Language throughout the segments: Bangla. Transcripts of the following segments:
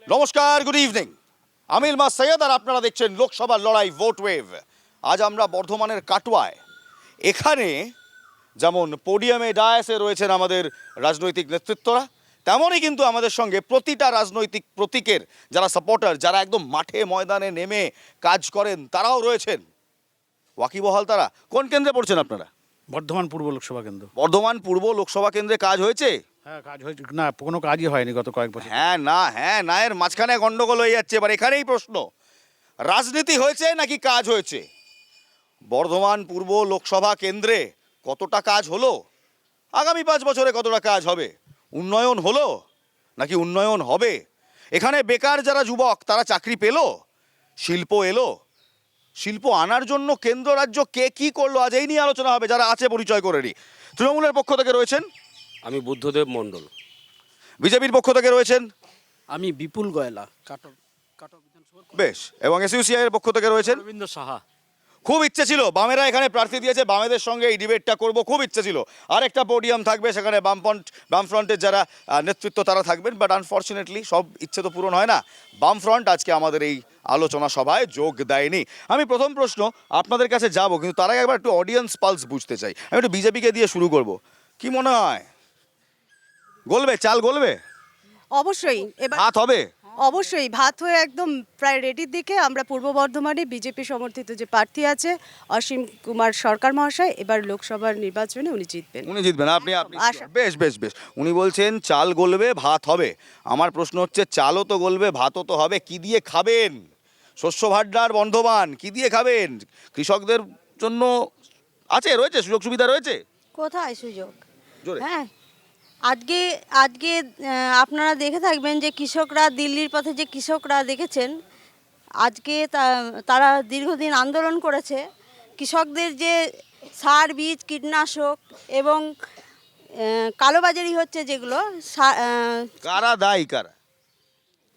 নমস্কার, গুড ইভিনিং। আমি ইলমাস সৈয়দ আর আপনারা দেখছেন লোকসভার লড়াই ভোট ওয়েভ। আজ আমরা বর্ধমানের কাটোয়ায়, এখানে যেমন পোডিয়ামে ডায়াসে রয়েছেন আমাদের রাজনৈতিক নেতৃত্বরা, তেমনই কিন্তু আমাদের সঙ্গে প্রতিটা রাজনৈতিক প্রতীকের যারা সাপোর্টার, যারা একদম মাঠে ময়দানে নেমে কাজ করেন, তারাও রয়েছেন। ওয়াকিবহাল তারা। কোন কেন্দ্রে পড়ছেন আপনারা? বর্ধমান পূর্ব লোকসভা কেন্দ্র। বর্ধমান পূর্ব লোকসভা কেন্দ্রে কাজ হয়েছে? হ্যাঁ, কাজ হয়েছে না, কোনো কাজই হয়নি গত কয়েক বছর। হ্যাঁ না এর মাঝখানে গন্ডগোল হয়ে যাচ্ছে। এবার এখানেই প্রশ্ন, রাজনীতি হয়েছে নাকি কাজ হয়েছে? বর্ধমান পূর্ব লোকসভা কেন্দ্রে কতটা কাজ হলো? আগামী 5 বছরে কতটা কাজ হবে? উন্নয়ন হলো নাকি উন্নয়ন হবে? এখানে বেকার যারা যুবক, তারা চাকরি পেল? শিল্প এলো? শিল্প আনার জন্য কেন্দ্র রাজ্য কে কি করলো, আজ এই নিয়ে আলোচনা হবে। যারা আছে পরিচয় করে নিই। তৃণমূলের পক্ষ থেকে রয়েছেন আমি বুদ্ধদেব মণ্ডল। বিজেপির পক্ষ থেকে রয়েছেন আমি বিপুল গয়লা কাটক বিধানসভা। বেশ, এবং এসইউসিআই এর পক্ষ থেকে রয়েছেন রবীন্দ্র সাহা। খুব ইচ্ছে ছিল, বামেরা এখানে প্রার্থী দিয়েছে, বামেদের সঙ্গে এই ডিবেটটা করব, খুব ইচ্ছে ছিল। আরেকটা পোডিয়াম থাকবে, সেখানে বামফ্রন্টের যারা নেতৃত্ব তারা থাকবেন, বাট আনফর্চুনেটলি সব ইচ্ছে তো পূরণ হয় না। বামফ্রন্ট আজকে আমাদের এই আলোচনা সভায় যোগ দেয়নি। আমি প্রথম প্রশ্ন আপনাদের কাছে যাব, কিন্তু তার আগে একবার একটু অডিয়েন্স পালস বুঝতে চাই। আমি একটু বিজেপিকে দিয়ে শুরু করব। কি মনে হয়, গলবে চাল, গলবে, অবশ্যই এবার হাত হবে? অবশ্যই ভাত হয়ে একদম প্রায় রেডির দিকে। আমরা পূর্ব বর্ধমানে বিজেপি সমর্থিত যে প্রার্থী আছে অসীম কুমার সরকার মহাশয়, এবার লোকসভার নির্বাচনে উনি জিতবেন। উনি জিতবেন? আপনি আশা- বেশ বেশ বেশ। উনি বলছেন চাল গলবে, ভাত হবে। আমার প্রশ্ন হচ্ছে, চালও তো গলবে, ভাতও তো হবে, কি দিয়ে খাবেন? শস্য ভাণ্ডার বন্ধবান, কি দিয়ে খাবেন? কৃষকদের জন্য রয়েছে সুযোগ সুবিধা রয়েছে? কোথায় সুযোগ? জোরে। হ্যাঁ, আজকে আজকে আপনারা দেখে থাকবেন যে কৃষকরা দিল্লির পথে, যে কৃষকরা দেখেছেন আজকে তারা দীর্ঘদিন আন্দোলন করেছে। কৃষকদের যে সার, বীজ, কীটনাশক এবং কালোবাজারি হচ্ছে, যেগুলো কারা দায়ী, কারা?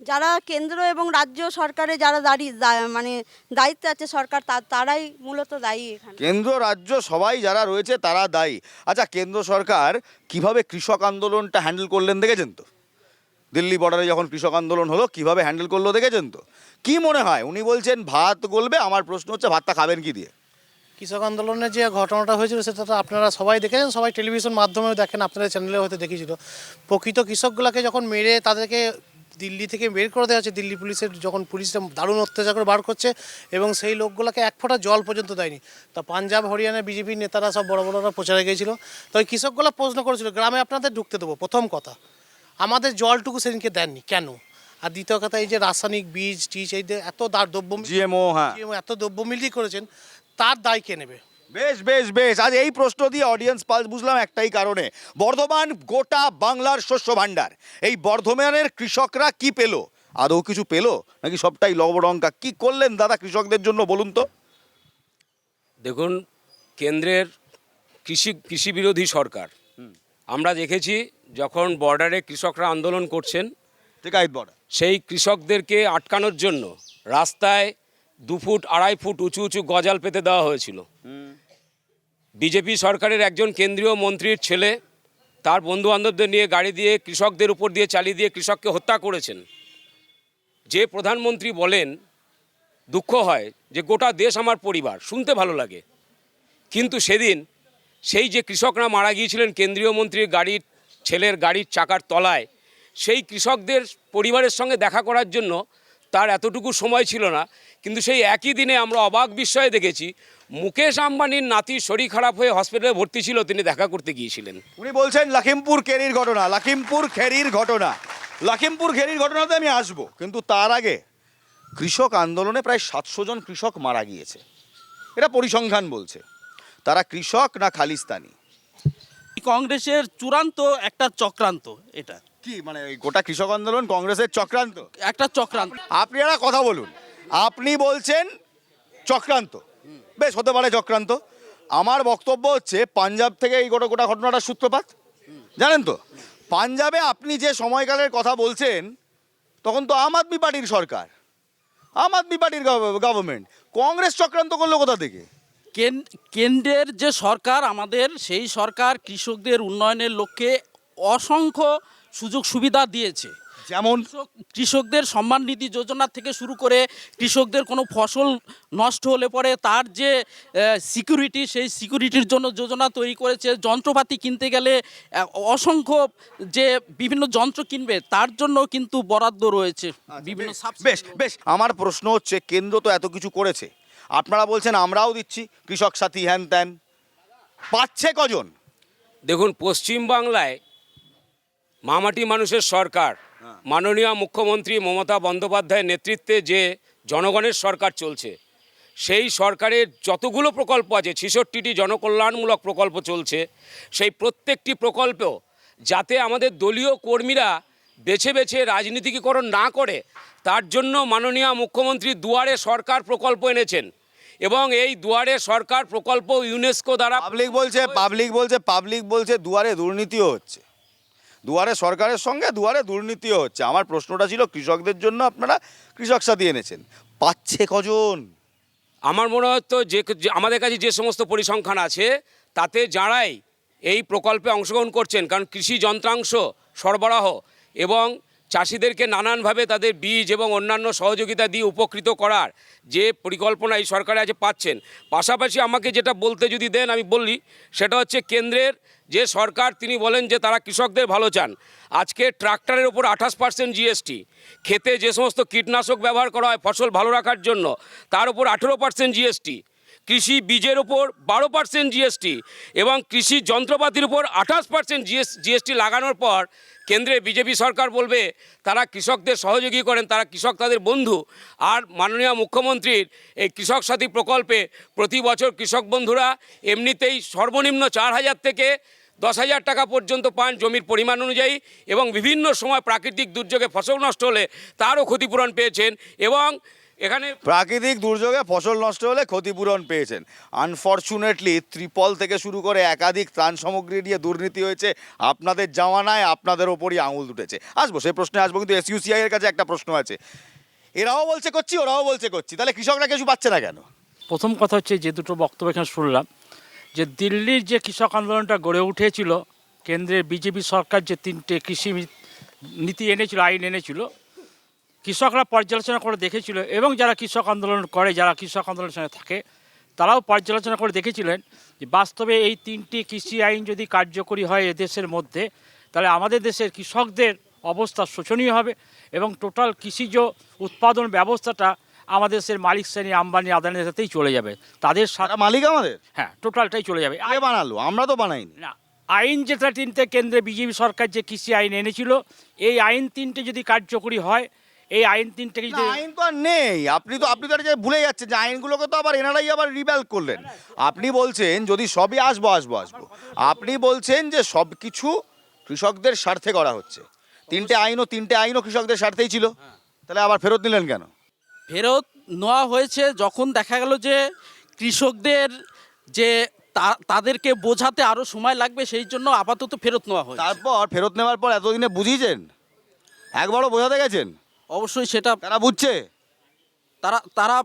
যারা কেন্দ্র এবং রাজ্য সরকারে যারা মানে দায়িত্বে আছে সরকার, তারাই মূলত দায়ী এখানে। কেন্দ্র রাজ্য সবাই যারা রয়েছে তারা দায়ী। আচ্ছা, কেন্দ্র সরকার কিভাবে কৃষক আন্দোলনটা হ্যান্ডেল করলেন দেখেছেন তো? দিল্লি বর্ডারে যখন কৃষক আন্দোলন হলো, কিভাবে হ্যান্ডেল করলো দেখেছেন তো? কি মনে হয়? উনি বলছেন ভাত গলবে, আমার প্রশ্ন হচ্ছে ভাতটা খাবেন কি দিয়ে? কৃষক আন্দোলনের যে ঘটনাটা হয়েছিল সেটা তো আপনারা সবাই দেখেছেন, সবাই টেলিভিশন মাধ্যমেও দেখেন, আপনাদের চ্যানেলে হয়তো দেখেছিল। প্রকৃত কৃষকগুলোকে যখন মেরে তাদেরকে দিল্লি থেকে বের করে দেওয়া হচ্ছে, দিল্লি পুলিশের যখন পুলিশটা দারুণ অত্যাচার করে বার করছে, এবং সেই লোকগুলোকে এক ফোঁটা জল পর্যন্ত দেয়নি। তা পাঞ্জাব হরিয়ানার বিজেপির নেতারা সব বড় বড়রা প্রচারে গিয়েছিল। তো ওই কৃষকগুলো প্রশ্ন করেছিল, গ্রামে আপনাদের ঢুকতে দেবো, প্রথম কথা। আমাদের জলটুকু সেদিনকে দেননি কেন? আর দ্বিতীয় কথা, এই যে রাসায়নিক বীজ টিজ, এই যে এত দ্রব্য জিএমও, হ্যাঁ, এত দ্রব্য মিলিয়ে করেছেন, তার দায় কে নেবে? বেশ বেশ বেশ। আজ এই প্রশ্ন দিয়ে অডিয়েন্স পালস বুঝলাম একটাই কারণে, বর্ধমান গোটা বাংলার শস্য ভাণ্ডার। এই বর্ধমানের কৃষকরা কি পেল? আদৌ কিছু পেল নাকি সবটাই লবডঙ্কা? কি করলেন দাদা কৃষকদের জন্য বলুন তো? দেখুন, কেন্দ্রের কৃষি বিরোধী সরকার। আমরা দেখেছি যখন বর্ডারে কৃষকরা আন্দোলন করছেন, ঠিক আছে, বর্ডার সেই কৃষকদেরকে আটকানোর জন্য রাস্তায় 2 ফুট 2.5 ফুট উঁচু উঁচু গজাল পেতে দেওয়া হয়েছিল। বিজেপি সরকারের একজন কেন্দ্রীয় মন্ত্রীর ছেলে তার বন্ধুবান্ধবদের নিয়ে গাড়ি দিয়ে কৃষকদের উপর দিয়ে চালিয়ে দিয়ে কৃষককে হত্যা করেছেন। যে প্রধানমন্ত্রী বলেন, দুঃখ হয় যে গোটা দেশ আমার পরিবার, শুনতে ভালো লাগে, কিন্তু সেদিন সেই যে কৃষকরা মারা গিয়েছিলেন কেন্দ্রীয় মন্ত্রীর গাড়ির ছেলের গাড়ির চাকার তলায়, সেই কৃষকদের পরিবারের সঙ্গে দেখা করার জন্য তার এতটুকু সময় ছিল না। কিন্তু সেই একই দিনে আমরা অবাক বিস্ময়ে দেখেছি মুকেশ আম্বানির নাতির শরীর খারাপ হয়ে হসপিটালে ভর্তি ছিল, তিনি দেখা করতে গিয়েছিলেন। উনি বলছেন লখিমপুর খেরির ঘটনা, লখিমপুর খেরির ঘটনাতে আমি আসবো, কিন্তু তার আগে কৃষক আন্দোলনে প্রায় 700 জন কৃষক মারা গিয়েছে, এটা পরিসংখ্যান বলছে। তারা কৃষক না খালিস্তানি? কংগ্রেসের চূড়ান্ত একটা চক্রান্ত এটা, কি মানে এই গোটা কৃষক আন্দোলন কংগ্রেসের চক্রান্ত? একটা চক্রান্ত। আপনি একটা কথা বলুন, আপনি বলছেন চক্রান্ত, বেশ হতে পারে চক্রান্ত। আমার বক্তব্য হচ্ছে পাঞ্জাব থেকে এই গোটা ঘটনাটার সূত্রপাত, জানেন তো? পাঞ্জাবে আপনি যে সময়কালের কথা বলছেন, তখন তো আম আদমি পার্টির সরকার, আম আদমি পার্টির গভর্নমেন্ট। কংগ্রেস চক্রান্ত করলো কোথা থেকে? কেন্দ্রের যে সরকার আমাদের, সেই সরকার কৃষকদের উন্নয়নের লক্ষ্যে অসংখ্য সুযোগ সুবিধা দিয়েছে। যেমন কৃষকদের সম্মান নিধি যোজনা থেকে শুরু করে কৃষকদের কোনো ফসল নষ্ট হলে পরে তার যে সিকিউরিটি, সেই সিকিউরিটির জন্য যোজনা তৈরি করেছে। যন্ত্রপাতি কিনতে গেলে অসংখ্য যে বিভিন্ন যন্ত্র কিনবে তার জন্য কিন্তু বরাদ্দ রয়েছে বিভিন্ন বেশ বেশ আমার প্রশ্ন হচ্ছে, কেন্দ্র তো এত কিছু করেছে, আপনারা বলছেন আমরাও দিচ্ছি কৃষক সাথী হ্যান ত্যান, পাচ্ছে কজন? দেখুন, পশ্চিমবাংলায় মামাটি মানুষের সরকার, মাননীয় মুখ্যমন্ত্রী মমতা বন্দ্যোপাধ্যায়ের নেতৃত্বে যে জনগণের সরকার চলছে, সেই সরকারের যতগুলো প্রকল্প আছে, 66টি জনকল্যাণমূলক প্রকল্প চলছে, সেই প্রত্যেকটি প্রকল্প যাতে আমাদের দলীয় কর্মীরা বেছে বেছে রাজনীতিকরণ না করে, তার জন্য মাননীয় মুখ্যমন্ত্রী দুয়ারে সরকার প্রকল্প এনেছেন। এবং এই দুয়ারে সরকার প্রকল্প ইউনেস্কো দ্বারা পাবলিক বলছে দুয়ারে দুর্নীতিও হচ্ছে, দুয়ারে সরকারের সঙ্গে দুয়ারে দুর্নীতিও হচ্ছে। আমার প্রশ্নটা ছিল, কৃষকদের জন্য আপনারা কৃষক সাথী এনেছেন, পাচ্ছে কজন? আমার মনে হতো যে আমাদের কাছে যে সমস্ত পরিসংখ্যান আছে তাতে যারাই এই প্রকল্পে অংশগ্রহণ করছেন, কারণ কৃষি যন্ত্রাংশ সরবরাহ এবং চাষিদেরকে নানানভাবে তাদের বীজ এবং অন্যান্য সহযোগিতা দিয়ে উপকৃত করার যে পরিকল্পনা এই সরকারে আছে পাচ্ছেন। পাশাপাশি আমাকে যেটা বলতে যদি দেন আমি বললি, সেটা হচ্ছে কেন্দ্রের যে সরকার তিনি বলেন যে তারা কৃষকদের ভালো চান। আজকে ট্রাক্টরের ওপর 28% জিএসটি, ক্ষেতে যে সমস্ত কীটনাশক ব্যবহার করা হয় ফসল ভালো রাখার জন্য তার উপর 18% জিএসটি, কৃষি বীজের ওপর 12% জিএসটি এবং কৃষি যন্ত্রপাতির উপর 28% জিএসটি লাগানোর পর কেন্দ্রে বিজেপি সরকার বলবে তারা কৃষকদের সহযোগী করেন, তারা কৃষক তাদের বন্ধু। আর মাননীয় মুখ্যমন্ত্রীর এই কৃষক সাথী প্রকল্পে প্রতি বছর কৃষক বন্ধুরা এমনিতেই সর্বনিম্ন 4,000 থেকে 10,000 টাকা পর্যন্ত পান জমির পরিমাণ অনুযায়ী, এবং বিভিন্ন সময় প্রাকৃতিক দুর্যোগে ফসল নষ্ট হলে তারও ক্ষতিপূরণ পেয়েছেন। এবং এখানে প্রাকৃতিক দুর্যোগে ফসল নষ্ট হলে ক্ষতিপূরণ পেয়েছেন। আনফরচুনেটলি ত্রিপল থেকে শুরু করে একাধিক ত্রাণ সামগ্রী নিয়ে দুর্নীতি হয়েছে আপনাদের জামানায়, আপনাদের ওপরই আঙুল উঠেছে। আসবো সেই প্রশ্নে আসবো, কিন্তু এসইউসিআই এর কাছে একটা প্রশ্ন আছে, এরাও বলছে করছি ওরাও বলছে করছি, তাহলে কৃষকরা কিছু পাচ্ছে না কেন? প্রথম কথা হচ্ছে যে দুটো বক্তব্য এখানে শুনলাম, যে দিল্লির যে কৃষক আন্দোলনটা গড়ে উঠেছিল, কেন্দ্রের বিজেপি সরকার যে 3টে কৃষি নীতি এনেছিল, আইন এনেছিল, কৃষকরা পর্যালোচনা করে দেখেছিল এবং যারা কৃষক আন্দোলন করে, যারা কৃষক আন্দোলনের সঙ্গে থাকে, তারাও পর্যালোচনা করে দেখেছিলেন যে বাস্তবে এই 3টি কৃষি আইন যদি কার্যকরী হয় এদেশের মধ্যে, তাহলে আমাদের দেশের কৃষকদের অবস্থা শোচনীয় হবে এবং টোটাল কৃষিজ উৎপাদন ব্যবস্থাটা আমাদের দেশের মালিক শ্রেণী, আম্বানি আদানির সাথেই চলে যাবে, তাদের সারা মালিক আমাদের, হ্যাঁ টোটালটাই চলে যাবে। আগে বানালো, আমরা তো বানাইনি না, আইন যেটা 3টে কেন্দ্রে বিজেপি সরকার যে কৃষি আইন এনেছিল, এই আইন 3টে যদি কার্যকরী হয়, এই আইন 3টেকে যদি আইন তো আর নেই, আপনি তো ভুলে যাচ্ছেন যে আইনগুলোকে তো আবার এনারাই আবার রিভ্যালভ করলেন। আপনি বলছেন যদি সবই আসবো, আপনি বলছেন যে সব কিছু কৃষকদের স্বার্থে করা হচ্ছে, 3টে আইনও কৃষকদের স্বার্থেই ছিল, তাহলে আবার ফেরত নিলেন কেন? ফেরত নেওয়া হয়েছে যখন দেখা গেল যে কৃষকদের যে তাদেরকে বোঝাতে আরও সময় লাগবে, সেই জন্য আপাতত ফেরত নেওয়া হয়েছে। তারপর ফেরত নেওয়ার পর এতদিনে বুঝিয়েছেন, একবারও বোঝাতে গেছেন? অবশ্যই সেটা তারা বুঝছে, তারা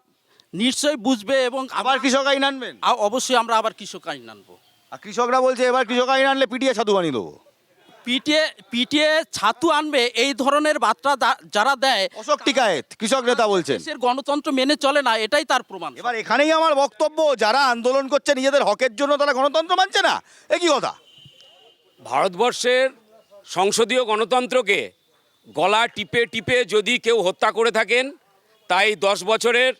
নিশ্চয়ই বুঝবে এবং আবার কৃষক আইন আনবেন? অবশ্যই আমরা আবার কৃষক আইন আনবো। আর কৃষকরা বলছে এবার কৃষক আইন আনলে পিটিয়ে ছাতু বানিয়ে দেবো। পিটিয়ে ছাতু আনবে এই ধরনের বার্তা যারা দেয়, অশোক টিকায়েত কৃষক নেতা বলছেন দেশের গণতন্ত্র মেনে চলে না, এটাই তার প্রমাণ। এবার এখানেই আমার বক্তব্য, যারা আন্দোলন করছে নিজেদের হকের জন্য তারা গণতন্ত্র মানছে না, এ কি কথা? ভারতবর্ষের সংসদীয় গণতন্ত্রকে গলা টিপে টিপে যদি কেউ হত্যা করে থাকেন, তাই 10 বছরের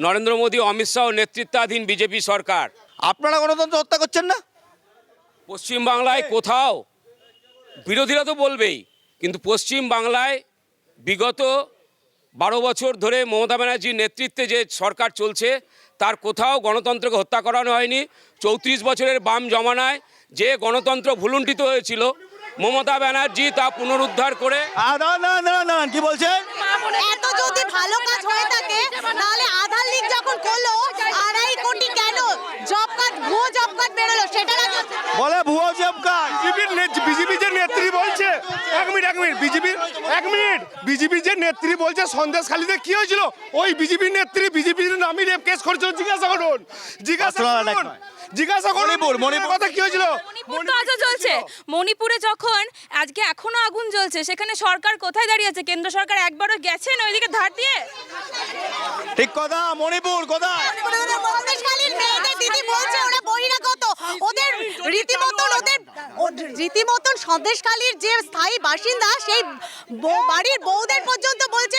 নরেন্দ্র মোদী, অমিত শাহ নেতৃত্বাধীন বিজেপি সরকার। আপনারা গণতন্ত্র হত্যা করছেন না? পশ্চিমবাংলায় কোথাও, বিরোধীরা তো বলবেই, কিন্তু পশ্চিমবাংলায় বিগত 12 বছর ধরে মমতা ব্যানার্জির নেতৃত্বে যে সরকার চলছে, তার কোথাও গণতন্ত্রকে হত্যা করানো হয়নি। 34 বছরের বাম জমানায় যে গণতন্ত্র ভুলুণ্ঠিত হয়েছিল, মমতা ব্যানার্জি তা পুনরুদ্ধার করে। কি বলছেন? এত যদি ভালো কাজ হয়ে থাকে তাহলে আধার লিঙ্ক যখন করলো 2.5 কোটি কেন জব কার্ড, ভুয়ো জব কার্ড বেরোলো, সেটা বলে ভুয়ো জব কার্ড। বিজেপি যে নেত্রী বলছে, এক মিনিট বিজেপি যে নেত্রী বলছে সন্দেশখালীতে কি হয়েছিল, ওই বিজেপির নেত্রী বিজেপির নামই রেপ কেস করেছিল, জিজ্ঞাসা করুন। জিজ্ঞাসা করুন মণিপুর। কথা কি হয়েছিল। মণিপুর তো আজও চলছে। মণিপুরে যখন আজকে এখনো আগুন জ্বলছে, সেখানে সরকার কোথায় দাঁড়িয়ে আছে? কেন্দ্র সরকার একবারও গেছেন ওইদিকে ধার দিয়ে? ঠিক কথা, মণিপুর কোথায়? সন্দেশখালীর মেয়েদের দিদি বলছে ওরা বহিরাগত, ওদের রীতিমতন সন্দেশখালীর যে স্থায়ী বাসিন্দা সেই বাড়ির বউদের পর্যন্ত বলছে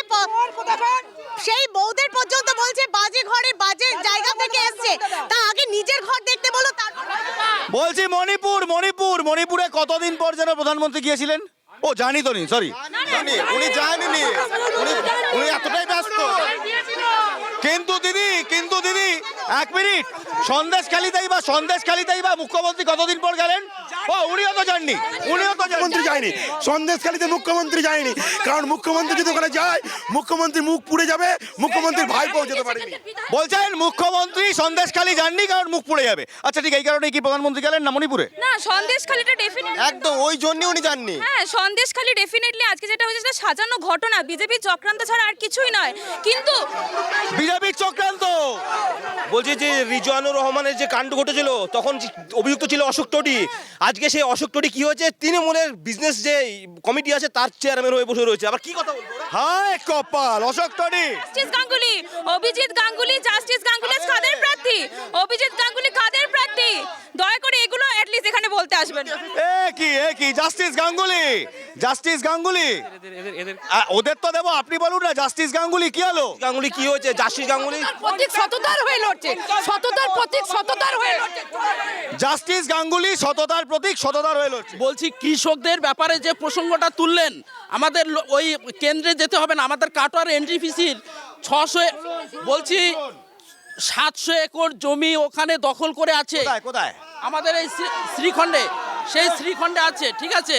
বাজে ঘরের বাজে জায়গা থেকে এসছে, তা আগে নিজের ঘর দেখতে বলো তারপর। বলছি মণিপুরে কতদিন পর যেন প্রধানমন্ত্রী গিয়েছিলেন? ও জানি তো নি, সরি উনি যাননি, উনি এতটাই ব্যস্ত। কিন্তু দিদি এক মিনিট, সন্দেশখালীতেই বা মুখ্যমন্ত্রী কতদিন পর গেলেন? ও উনিও তো জাননি, মুখ্যমন্ত্রী যায়নি সন্দেশখালীতে, মুখ্যমন্ত্রী যায়নি, কারণ মুখ্যমন্ত্রী যদি ওখানে যায় মুখ্যমন্ত্রী মুখ পুড়ে যাবে, মুখ্যমন্ত্রীর ভাইপো যেতে পারেনি। বলছেন মুখ্যমন্ত্রী সন্দেশখালী যাননি কারণ মুখ পুড়ে যাবে। আচ্ছা ঠিক, এই কারণে কি প্রধানমন্ত্রী গেলেন না মণিপুরে? না, সন্দেশখালীটা ডেফিনেটলি, একদম ওই জন্য উনি যাননি। হ্যাঁ সন্দেশখালী ডেফিনেটলি আজকে যেটা হয়েছে সেটা সাজানো ঘটনা, বিজেপি চক্রান্ত ছাড়া আর কিছুই নয়। কিন্তু বিজেপির চক্রান্ত। বলছি যে রিজওয়ানুর রহমানের যে কাণ্ড ঘটেছিল তখন অভিযুক্ত ছিল অশোক টোডি। আজকে সেই অশোক টোডি কি হয়েছে, তৃণমূলের বিজনেস যে কমিটি আছে তার চেয়ারম্যান হয়ে বসে রয়েছে। আবার কি কথা বলবো? হায় কপাল, অশোক টোডি। জাস্টিস গাঙ্গুলি, অভিজিৎ গাঙ্গুলি, জাস্টিস গাঙ্গুলি কাদের প্রার্থী? অভিজিৎ গাঙ্গুলি কাদের প্রার্থী? দয়া করে এগুলো অ্যাটলিস্ট এখানে বলতে আসবেন। এ কি জাস্টিস গাঙ্গুলি ওদের তো দেবো, আপনি বলুন না জাস্টিস গাঙ্গুলি কি হলো? গাঙ্গুলি কি হয়েছে? জাস্টিস গাঙ্গুলি প্রতীক সততার হয়ে লড়ছে, সততার প্রতীক সততার হয়ে লড়ছে। জাস্টিস গাঙ্গুলি সততার প্রতীক, সততার হয়ে লড়ছে। বলছি কৃষকদের ব্যাপারে যে প্রসঙ্গটা তুললেন, আমাদের ওই কেন্দ্রে যেতে হবে না, আমাদের কাটোয়ার এনটিপিসির 700 একর জমি ওখানে দখল করে আছে। কোথায়? আমাদের এই শ্রীখণ্ডে, সেই শ্রীখণ্ডে আছে, ঠিক আছে।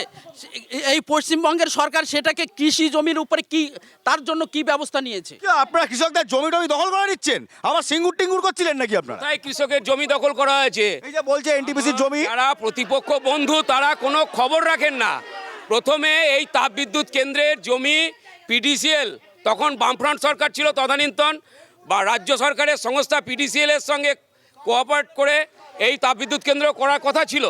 এই পশ্চিমবঙ্গের সরকার সেটাকে কৃষি জমির উপরে কি, তার জন্য কি ব্যবস্থা নিয়েছে? আপনারা কৃষকদের জমি দখল করে নিচ্ছেন, আবার সিঙ্গুর টিঙ্গুর করছিলেন নাকি আপনারা? তাই কৃষকের জমি দখল করা হয়েছে। এই যে বলছে এনটিপিসির জমি, যারা প্রতিপক্ষ বন্ধু তারা কোনো খবর রাখেন না। প্রথমে এই তাপবিদ্যুৎ কেন্দ্রের জমি পিডিসিএল, তখন বামফ্রন্ট সরকার ছিল তদানীন্তন, বা রাজ্য সরকারের সংস্থা পিডিসিএল এর সঙ্গে কোঅপারেট করে এই তাপবিদ্যুৎ কেন্দ্র করার কথা ছিল।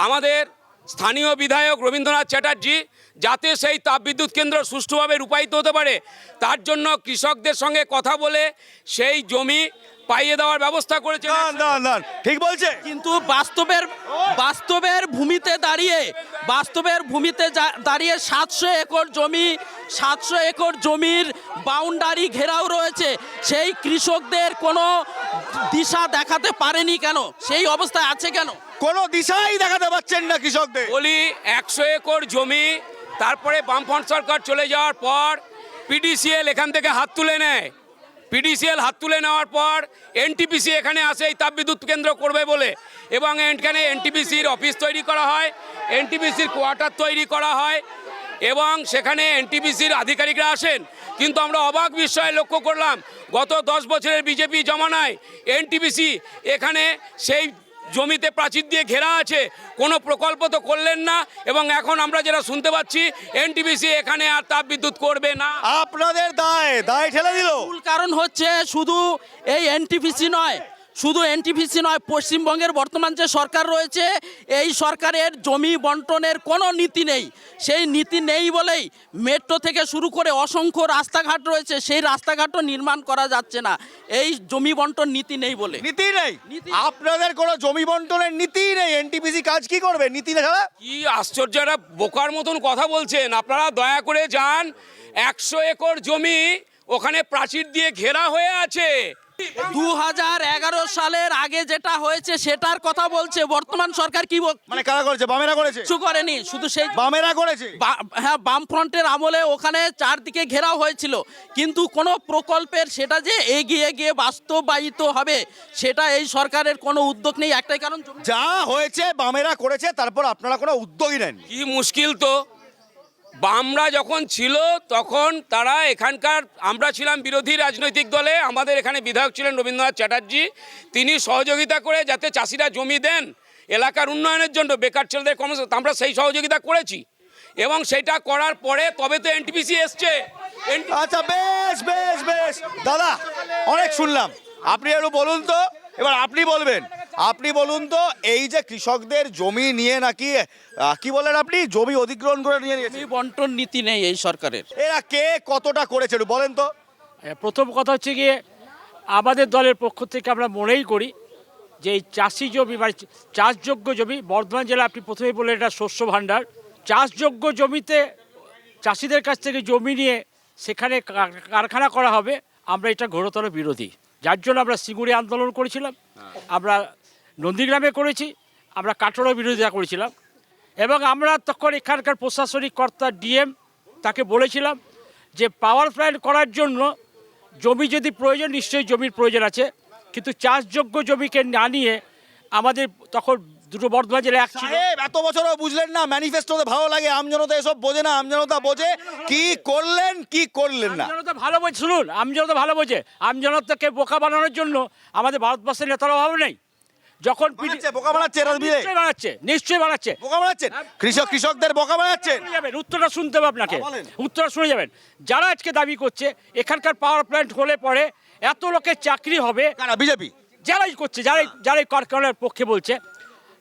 আমাদের স্থানীয় বিধায়ক রবীন্দ্রনাথ চ্যাটার্জি যাতে সেই তাপবিদ্যুৎ কেন্দ্র সুষ্ঠুভাবে রূপায়িত হতে পারে তার জন্য কৃষকদের সঙ্গে কথা বলে সেই জমি পাইয়ে দেওয়ার ব্যবস্থা করেছে। ঠিক বলছে, কিন্তু বাস্তবের ভূমিতে দাঁড়িয়ে 700 একর জমির বাউন্ডারি ঘেরাও রয়েছে। সেই কৃষকদের কোনো দিশা দেখাতে পারেনি কেন? সেই অবস্থায় আছে কেন? কোনো দিশাই দেখাতে পাচ্ছেন না কৃষকদের। বলি 100 একর জমি, তারপরে বামফ্রন্ট সরকার চলে যাওয়ার পর পিডিসিএল এখান থেকে হাত তুলে নেয়। পিডিসিএল হাত তুলে নেওয়ার পর এনটিপিসি এখানে আসে এই তাপবিদ্যুৎ কেন্দ্র করবে বলে, এবং এখানে এনটিপিসির অফিস তৈরি করা হয়, এনটিপিসির কোয়ার্টার তৈরি করা হয়, এবং সেখানে এনটিপিসির আধিকারিকরা আসেন। কিন্তু আমরা অবাক বিস্ময়ে লক্ষ্য করলাম গত 10 বছরের বিজেপি জমানায় এনটিপিসি এখানে সেই জমিতে প্রাচীর দিয়ে ঘেরা আছে, কোনো প্রকল্প তো করলেন না, এবং এখন আমরা যেটা শুনতে পাচ্ছি এনটিপিসি এখানে আর তাপবিদ্যুৎ করবে না। আপনাদের দায় ঠেলে দিল। মূল কারণ হচ্ছে শুধু এই এনটিপিসি নয়, পশ্চিমবঙ্গের বর্তমান যে সরকার রয়েছে এই সরকারের জমি বন্টনের কোনো নীতি নেই। সেই নীতি নেই বলেই মেট্রো থেকে শুরু করে অসংখ্য রাস্তাঘাট রয়েছে, সেই রাস্তাঘাটও নির্মাণ করা যাচ্ছে না, এই জমি বন্টন নীতি নেই বলে। নীতি নেই আপনাদের, কোনো জমি বন্টনের নীতি নেই। এনটিপিসি কাজ কি করবে নীতি না ছাড়া? কি আশ্চর্য, একটা বোকার মতন কথা বলছেন আপনারা। দয়া করে যান, 100 একর জমি ওখানে প্রাচীর দিয়ে ঘেরা হয়ে আছে। 2011 সালের আগে যেটা হয়েছে সেটার কথা বলছে বর্তমান সরকার। কি মানে কারা করেছে? বামেরা করেছে? কিছু করেনি, শুধু সেই বামেরা করেছে। হ্যাঁ, বামফ্রন্টের আমলে ওখানে চারদিকে ঘেরাও হয়েছিল, কিন্তু কোনো প্রকল্পের সেটা যে এগিয়ে গিয়ে বাস্তবায়িত হবে সেটা এই সরকারের কোনো উদ্যোগ নেই। একটাই কারণ, যা হয়েছে বামেরা করেছে, তারপর আপনারা কোনো উদ্যোগই নেন। কি মুশকিল তো, বামরা যখন ছিল তখন তারা এখানকার, আমরা ছিলাম বিরোধী রাজনৈতিক দলে, আমাদের এখানে বিধায়ক ছিলেন রবীন্দ্রনাথ চ্যাটার্জি, তিনি সহযোগিতা করে যাতে চাষিরা জমি দেন এলাকার উন্নয়নের জন্য, বেকার ছেলেদের কর্মসংস্থান, আমরা সেই সহযোগিতা করেছি, এবং সেটা করার পরে তবে তো এনটিপিসি এসছে। আচ্ছা বেশ দাদা, অনেক শুনলাম, আপনি একটু বলুন তো, এবার আপনি বলবেন আপনি বলুন তো, এই যে কৃষকদের জমি নিয়ে নাকি কি বলেন আপনি, জমি অধিগ্রহণ করে নিয়ে নিয়েছে, জমি বন্টন নীতি নেই এই সরকারের। এরা কে কতটা করেছে একটু বলেন তো? প্রথম কথা হচ্ছে গিয়ে আমাদের দলের পক্ষ থেকে আমরা মনেই করি যে এই চাষি জমি বা চাষযোগ্য জমি, বর্ধমান জেলা আপনি প্রথমেই বললেন এটা শস্য ভাণ্ডার, চাষযোগ্য জমিতে চাষিদের কাছ থেকে জমি নিয়ে সেখানে কারখানা করা হবে, আমরা এটা ঘোরতর বিরোধী। যার জন্য আমরা সিঙ্গুরে আন্দোলন করেছিলাম, আমরা নন্দীগ্রামে করেছি, আমরা কাটোয়ার বিরোধিতা করেছিলাম, এবং আমরা তখন এখানকার প্রশাসনিক কর্তা ডিএম তাকে বলেছিলাম যে পাওয়ার প্ল্যান্ট করার জন্য জমি যদি প্রয়োজন, নিশ্চয়ই জমির প্রয়োজন আছে, কিন্তু চাষযোগ্য জমিকে না নিয়ে আমাদের তখন দুটো বর্ধমান জেলা এক ছিল। সাহেব, এত বছরও বুঝলেন না, ম্যানিফেস্টোতে ভালো লাগে, আমজনতা এসব বোঝে না, আমজনতা বোঝে কি করলেন কি করলেন না। আমজনতা ভালো বোঝে, শুনুন, আমজনতা ভালো বোঝে, আমজনতাকে বোকা বানানোর জন্য আমাদের ভারতবর্ষের নেতার অভাব নেই। যখন বোকা বানাচ্ছে, নিশ্চয়ই বানাচ্ছে, বোকা বানাচ্ছেন, কৃষকদের বোকা বানাচ্ছেন। উত্তরটা শুনতে হবে আপনাকে, উত্তরটা শুনে যাবেন। যারা আজকে দাবি করছে এখানকার পাওয়ার প্ল্যান্ট হলে পরে এত লোকের চাকরি হবে, বিজেপি যারাই করছে, যারাই কারখানার পক্ষে বলছে,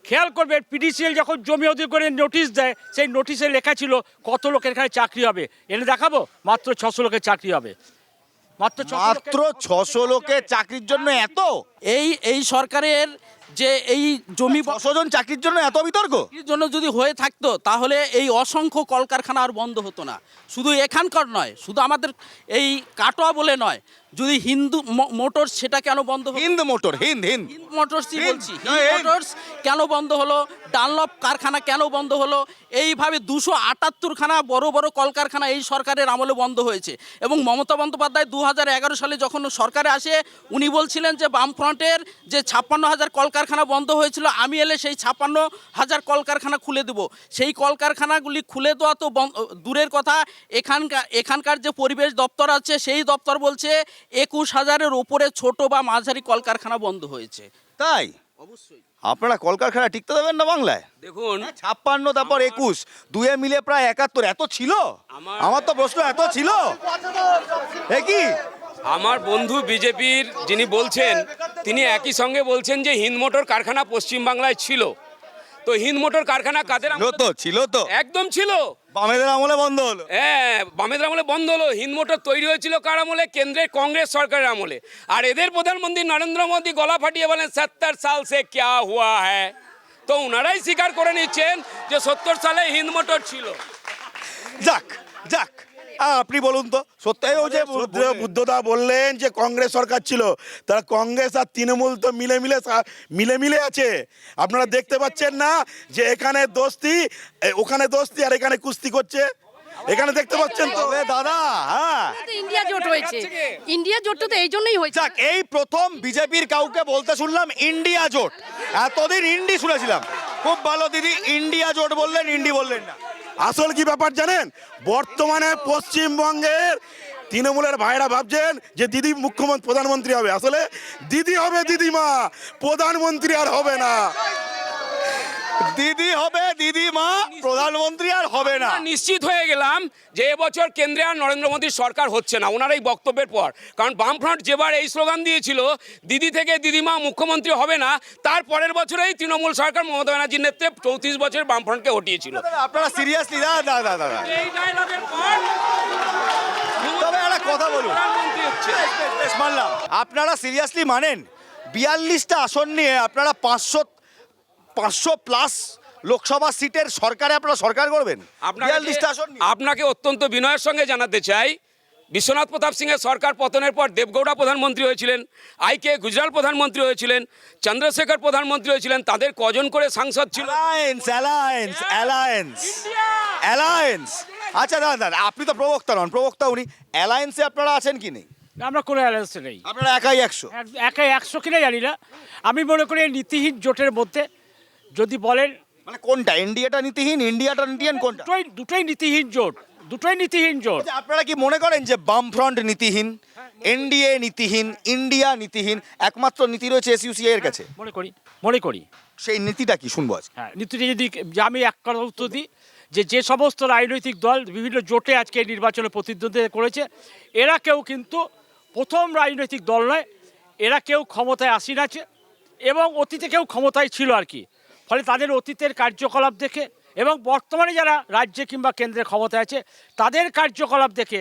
খেয়াল করবেন পিডিসিএল যখন জমি অধিগ্রহণের নোটিশ দেয়, সেই নোটিশে লেখা ছিল কত লোকের এখানে চাকরি হবে, এনে দেখাবো, মাত্র 600 লোকের চাকরি হবে, মাত্র 600 লোকের চাকরির জন্য এত, এই সরকারের যে এই জমি 600 জন চাকরির জন্য এত বিতর্ক জন্য যদি হয়ে থাকতো তাহলে এই অসংখ্য কলকারখানা আর বন্ধ হতো না। শুধু এখানকার নয়, শুধু আমাদের এই কাটোয়া বলে নয়, যদি হিন্দু মোটরস সেটা কেন বন্ধ হলো, হিন্দ মোটরসই বলছি, মোটরস কেন বন্ধ হলো, ডানলপ কারখানা কেন বন্ধ হলো, এইভাবে 278খানা বড় বড় কলকারখানা এই সরকারের আমলে বন্ধ হয়েছে। এবং মমতা বন্দ্যোপাধ্যায় 2011 সালে যখন সরকারে আসে উনি বলছিলেন যে বামফ্রন্টের যে 56,000 কলকারখানা বন্ধ হয়েছিল, আমি এলে সেই 56,000 কলকারখানা খুলে দেব। সেই কলকারখানাগুলি খুলে দেওয়া তো দূরের কথা, এখানকার যে পরিবেশ দপ্তর আছে সেই দপ্তর বলছে 21,000-এর উপরে ছোট বা মাঝারি কলকারখানা বন্ধ হয়েছে। তাই অবশ্যই আপনারা কলকারখানা টিকতে দেবেন না বাংলায়? দেখুন, 56 তারপর 21, দুয়ে মিলে প্রায় 71, এত ছিল? আমার তো প্রশ্ন, এত ছিল কি? আমার বন্ধু বিজেপির যিনি বলছেন, তিনি একই সঙ্গে বলছেন যে হিন্দ মোটর কারখানা পশ্চিমবাংলায় ছিল। তো হিন্দ মোটর কারখানা কাদের ছিল তো একদম ছিল, বামেদের আমলে বন্ধ হলো। হ্যাঁ, বামেদের আমলে বন্ধ হলো। হিন্দ মোটর তৈরি হয়েছিল কার আমলে? কেন্দ্রের কংগ্রেস সরকারের আমলে। আর এদের প্রধানমন্ত্রী নরেন্দ্র মোদী গলা ফাটিয়ে বলেন 70 সাল সে ক্যা হুয়া হ্যায়। তো ওনারাই স্বীকার করে নিচ্ছেন যে 70 সালে হিন্দ মোটর ছিল। যাক, আপনি বলুন তো, সত্যি ওই যে বুদ্ধদা বললেন যে কংগ্রেস সরকার ছিল, তারা কংগ্রেস আর তৃণমূল তো মিলে আছে। আপনারা দেখতে পাচ্ছেন না যে এখানে দোস্তি, ওখানে দোস্তি, আর এখানে কুস্তি করছে, এখানে দেখতে পাচ্ছেন তো দাদা। হ্যাঁ, ইন্ডিয়া জোট হয়েছে, ইন্ডিয়া জোট তো এই জন্যই হয়েছে। যাক, এই প্রথম বিজেপির কাউকে বলতে শুনলাম ইন্ডিয়া জোট। এতদিন ইন্ডি শুনেছিলাম। খুব ভালো দিদি, ইন্ডিয়া জোট বললেন, ইন্ডি বললেন না। আসল কি ব্যাপার জানেন? বর্তমানে পশ্চিমবঙ্গের তৃণমূলের ভাইরা ভাবছেন যে দিদি মুখ্যমন্ত্রী প্রধানমন্ত্রী হবে, আসলে দিদি হবে দিদিমা, প্রধানমন্ত্রী আর হবে না। দিদি হবে দিদিমা, প্রধানমন্ত্রী আর হবে না। নিশ্চিত হয়ে গেলাম যে এবছর কেন্দ্রে আর নরেন্দ্র মোদীর সরকার হচ্ছে না ওনার এই বক্তব্যের পর। কারণ বামফ্রন্ট যেবার এই স্লোগান দিয়েছিল দিদি থেকে দিদিমা মুখ্যমন্ত্রী হবে না, তার পরের বছরেই তৃণমূল সরকার মমতা ব্যানার্জির নেতৃত্বে 34 বছর বামফ্রন্টকে হটিয়েছিল। আপনারা সিরিয়াসলি দাদা এই ডায়লগের পর তবে একটা কথা বলুন, মানলাম আপনারা সিরিয়াসলি মানেন 42টা আসন নিয়ে আপনারা 500 প্লাস লোকসভা সিটের সরকারে আপনারা সরকার করবেন? 42টা আসন নিয়ে? আপনাকে অত্যন্ত বিনয়ের সঙ্গে জানাতে চাই, বিশ্বনাথ প্রতাপ সিংয়ের সরকার পতনের পর দেবগৌড়া প্রধানমন্ত্রী হয়েছিলেন, আইকে গুজরাল প্রধানমন্ত্রী হয়েছিলেন, চন্দ্রশেখর প্রধানমন্ত্রী হয়েছিলেন, তাদের কজন করে সাংসদ ছিল? অ্যালায়েন্স। আচ্ছা দাদা, আপনি তো প্রবক্তা নন, প্রবক্তা উনি, অ্যালায়েন্সে আপনারা আছেন কি নেই? আমরা কোনো অ্যালায়েন্সে নেই। আপনারা একাই 100? একাই 100 কিনা জানি না, আমি মনে করি নীতিহীন জোটের মধ্যে যদি বলেন, মানে কোনটা, এনডিএটা নীতিহীন, ইন্ডিয়াটা নীতিহীন, কোনটা? দুটোই নীতিহীন জোট, দুটোই নীতিহীন জোট। আপনারা কি মনে করেন যে বামফ্রন্ট নীতিহীন, এনডিএ নীতিহীন, ইন্ডিয়া নীতিহীন, একমাত্র নীতি রয়েছে এসইউসিআই এর কাছে? মনে করি। সেই নীতিটা কি শুনবো আজ? হ্যাঁ, নীতিটা যদি আমি এক কথা উত্তর দিই, যে সমস্ত রাজনৈতিক দল বিভিন্ন জোটে আজকে নির্বাচনে প্রতিদ্বন্দ্বিতা করেছে, এরা কেউ কিন্তু প্রথম রাজনৈতিক দল নয়, এরা কেউ ক্ষমতায় আসীন আছে, এবং অতীতে কেউ ক্ষমতায় ছিল আর কি, ফলে তাদের অতীতের কার্যকলাপ দেখে এবং বর্তমানে যারা রাজ্যে কিংবা কেন্দ্রে ক্ষমতায় আছে তাদের কার্যকলাপ দেখে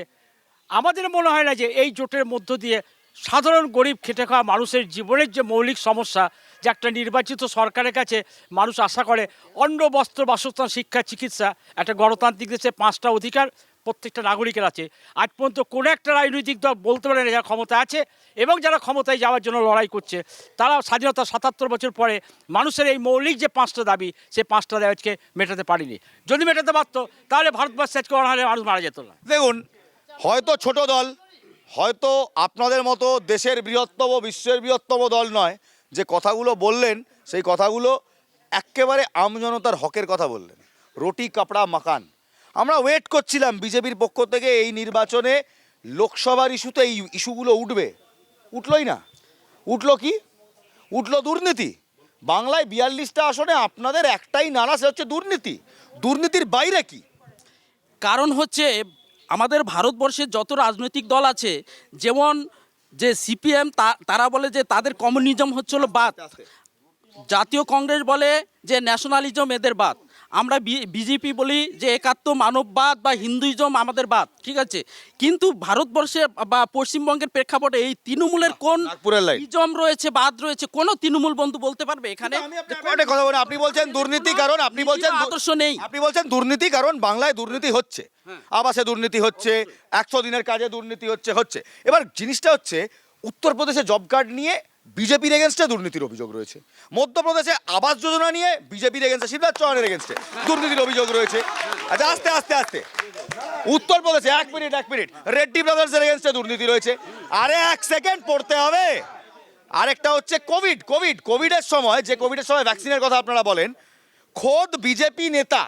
আমাদের মনে হয় না যে এই জোটের মধ্য দিয়ে সাধারণ গরিব খেটে খাওয়া মানুষের জীবনের যে মৌলিক সমস্যা, যে একটা নির্বাচিত সরকারের কাছে মানুষ আশা করে অন্ন, বস্ত্র, বাসস্থান, শিক্ষা, চিকিৎসা, একটা গণতান্ত্রিক দেশে 5টা অধিকার প্রত্যেকটা নাগরিকের আছে। আজ পর্যন্ত কোনো একটা রাজনৈতিক দল বলতে পারে না যারা ক্ষমতায় আছে এবং যারা ক্ষমতায় যাওয়ার জন্য লড়াই করছে তারা স্বাধীনতা 77 বছর পরে মানুষের এই মৌলিক যে 5টা দাবি, সেই 5টা দাবি আজকে মেটাতে পারিনি। যদি মেটাতে পারতো তাহলে ভারতবর্ষে আজকে অনাহারে মানুষ মারা যেত না। দেখুন, হয়তো ছোট দল, হয়তো আপনাদের মতো দেশের বৃহত্তম, বিশ্বের বৃহত্তম দল নয়, যে কথাগুলো বললেন সেই কথাগুলো একেবারে আমজনতার হকের কথা বললেন। রুটি কাপড়া মাকান। আমরা ওয়েট করছিলাম বিজেপির পক্ষ থেকে এই নির্বাচনে লোকসভার ইস্যুতে এই ইস্যুগুলো উঠবে, উঠলই না। উঠলো কি? উঠলো দুর্নীতি। বাংলায় 42টা আসনে আপনাদের একটাই নারা, সে হচ্ছে দুর্নীতি। দুর্নীতির বাইরে কি? কারণ হচ্ছে আমাদের ভারতবর্ষের যত রাজনৈতিক দল আছে, যেমন যে সিপিএম তারা বলে যে তাদের কমিউনিজম হচ্ছে হলো বাদ, জাতীয় কংগ্রেস বলে যে ন্যাশনালিজম এদের বাদ, আমরা বিজেপি বলি যে একাত্ম মানববাদ বা হিন্দুইজম আমাদের বাদ, ঠিক আছে। কিন্তু ভারতবর্ষে বা পশ্চিমবঙ্গের প্রেক্ষাপটে এই তৃণমূলের কোন ইজম রয়েছে, বাদ রয়েছে, কোন তৃণমূল বন্ধু বলতে পারবে এখানে? কথা বলেন, আপনি বলছেন দুর্নীতি কারণ, আপনি বলছেন আদর্শ নেই, আপনি বলছেন দুর্নীতি কারণ বাংলায় দুর্নীতি হচ্ছে, আবাসে দুর্নীতি হচ্ছে, 100 দিনের কাজে দুর্নীতি হচ্ছে। এবার জিনিসটা হচ্ছে উত্তরপ্রদেশে জব কার্ড নিয়ে বিজেপির এগেনস্টে দুর্নীতির অভিযোগ রয়েছে, মধ্যপ্রদেশে আবাস যোজনা নিয়ে বিজেপির এগেনস্টে, শিবরাজ চৌহানের এগেনস্টে দুর্নীতির অভিযোগ রয়েছে। আচ্ছা, আস্তে আস্তে আস্তে উত্তরপ্রদেশে এক মিনিট রেড্ডি ব্রাদার্সের এগেনস্টে দুর্নীতি রয়েছে। আরে এক সেকেন্ড পড়তে হবে। আরেকটা হচ্ছে কোভিডের সময়, যে কোভিডের সময় ভ্যাকসিনের কথা আপনারা বলেন, খোদ বিজেপি নেতা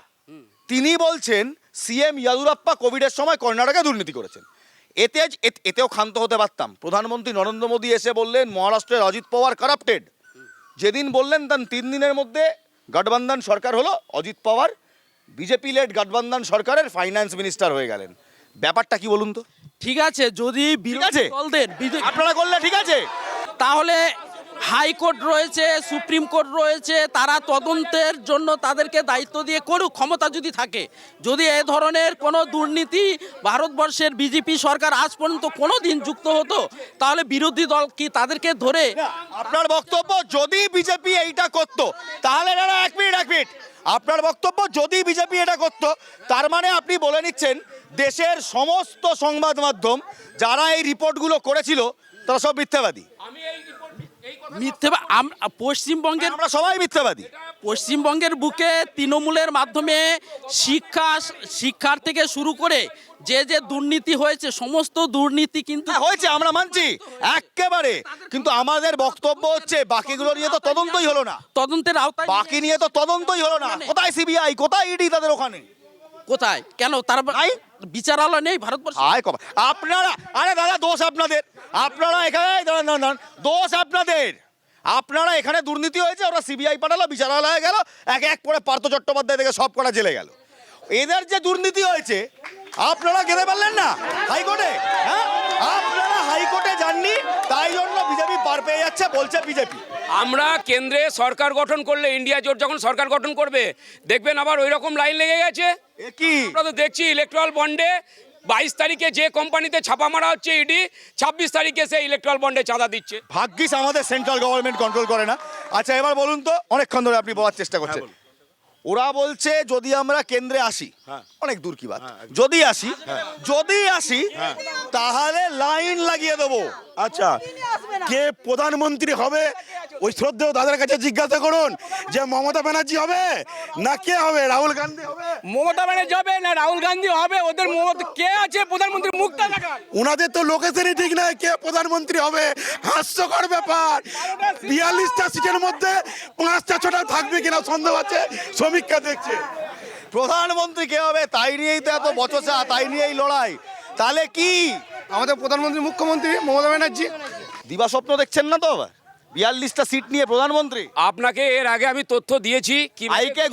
তিনি বলছেন সিএম ইয়েদিউরাপ্পা কোভিডের সময় কর্ণাটকে দুর্নীতি করেছেন। এতেও ক্ষান্ত হতে পারতাম। প্রধানমন্ত্রী নরেন্দ্র মোদী এসে বললেন মহারাষ্ট্রের অজিত পাওয়ার কারাপ্টেড। যেদিন বললেন তার 3 দিনের মধ্যে গঠবন্ধন সরকার হলো, অজিত পাওয়ার বিজেপি লেড গঠবন্ধন সরকারের ফাইন্যান্স মিনিস্টার হয়ে গেলেন। ব্যাপারটা কি বলুন তো? ঠিক আছে, যদি বিরোধী দলদের আপনারা করলে ঠিক আছে, তাহলে হাইকোর্ট রয়েছে, সুপ্রিম কোর্ট রয়েছে, তারা তদন্তের জন্য তাদেরকে দায়িত্ব দিয়ে করুক, ক্ষমতা যদি থাকে। যদি এ ধরনের কোনো দুর্নীতি ভারতবর্ষের বিজেপি সরকার আজ পর্যন্ত কোনো দিন যুক্ত হতো, তাহলে বিরোধী দল কি তাদেরকে ধরে? আপনার বক্তব্য যদি বিজেপি এইটা করতো তাহলে না, এক মিনিট, আপনার বক্তব্য যদি বিজেপি এটা করতো তার মানে আপনি বলে নিচ্ছেন দেশের সমস্ত সংবাদ মাধ্যম যারা এই রিপোর্টগুলো করেছিল তারা সব মিথ্যাবাদী। পশ্চিমবঙ্গের আমরা সবাই মিথ্যাবাদী। পশ্চিমবঙ্গের বুকে তৃণমূলের মাধ্যমে শিক্ষার থেকে শুরু করে যে দুর্নীতি হয়েছে, সমস্ত দুর্নীতি কিন্তু হয়েছে, আমরা মানছি একেবারে, কিন্তু আমাদের বক্তব্য হচ্ছে বাকিগুলো নিয়ে তো তদন্তই হলো না, তদন্তের আওতায় বাকি নিয়ে তো তদন্তই হলো না। কোথায় সিবিআই, কোথায় ইডি তাদের ওখানে? কোথায়? কেন তার বিচারালয় নেই ভারতবর্ষে? আপনারা, আরে দাদা দোষ আপনাদের, আপনারা এখানে দোষ আপনাদের, আপনারা এখানে দুর্নীতি হয়েছে, ওরা সিবিআই পাঠালো, বিচারালয়ে গেল, এক করে পার্থ চট্টোপাধ্যায় থেকে সব কটা জেলে গেল। এদের যে দুর্নীতি হয়েছে আপনারা গেলে পারলেন না হাইকোর্টে? হ্যাঁ, আপনারা হাইকোর্টে যাননি, তাই জন্য বিজেপি পার পেয়ে যাচ্ছে বলছে বিজেপি। আমরা কেন্দ্রে সরকার গঠন করলে, ইন্ডিয়া জোট যখন সরকার গঠন করবে দেখবেন আবার ওই রকম লাইন লেগে গেছে। কি আমরা তো দেখছি ইলেকট্রাল বন্ডে 22 তারিখে যে কোম্পানিতে ছাপা মারা হচ্ছে ইডি, 26 তারিখে সে ইলেকট্রাল বন্ডে চাঁদা দিচ্ছে। ভাগ্যিস আমাদের সেন্ট্রাল গভর্নমেন্ট কন্ট্রোল করে না। আচ্ছা, এবার বলুন তো, অনেকক্ষণ ধরে আপনি বলার চেষ্টা করছেন, ওরা বলছে যদি আমরা কেন্দ্রে আসি, অনেক দূর কি বাত, যদি আসি তাহলে লাইন লাগিয়ে দেবো। আচ্ছা, কে প্রধানমন্ত্রী হবে ওই শ্রদ্ধেয় তাদের কাছে জিজ্ঞাসা করুন যে মমতা ব্যানার্জি হবে না কে হবে, রাহুল গান্ধী হবে? মমতা ব্যানার্জি হবে না রাহুল গান্ধী হবে? ওদের কে আছে প্রধানমন্ত্রী? মুখটা দেখান। ওনাদের তো লোকেশনই ঠিক নাই কে প্রধানমন্ত্রী হবে। হাস্যকর ব্যাপার, 42টা সিটের মধ্যে 5টা 6টা থাকবে কিনা সন্দেহ আছে, সমীক্ষা দেখছে। প্রধানমন্ত্রী কে হবে তাই নিয়েই তো এত বচসা, তাই নিয়েই লড়াই। তাহলে কি আমাদের প্রধানমন্ত্রী মুখ্যমন্ত্রী মমতা ব্যানার্জি দিবা স্বপ্ন দেখছেন না তো? আবার 42টা সিট নিয়ে প্রধানমন্ত্রী। আপনাকে এর আগে আমি তথ্য দিয়েছি আইকে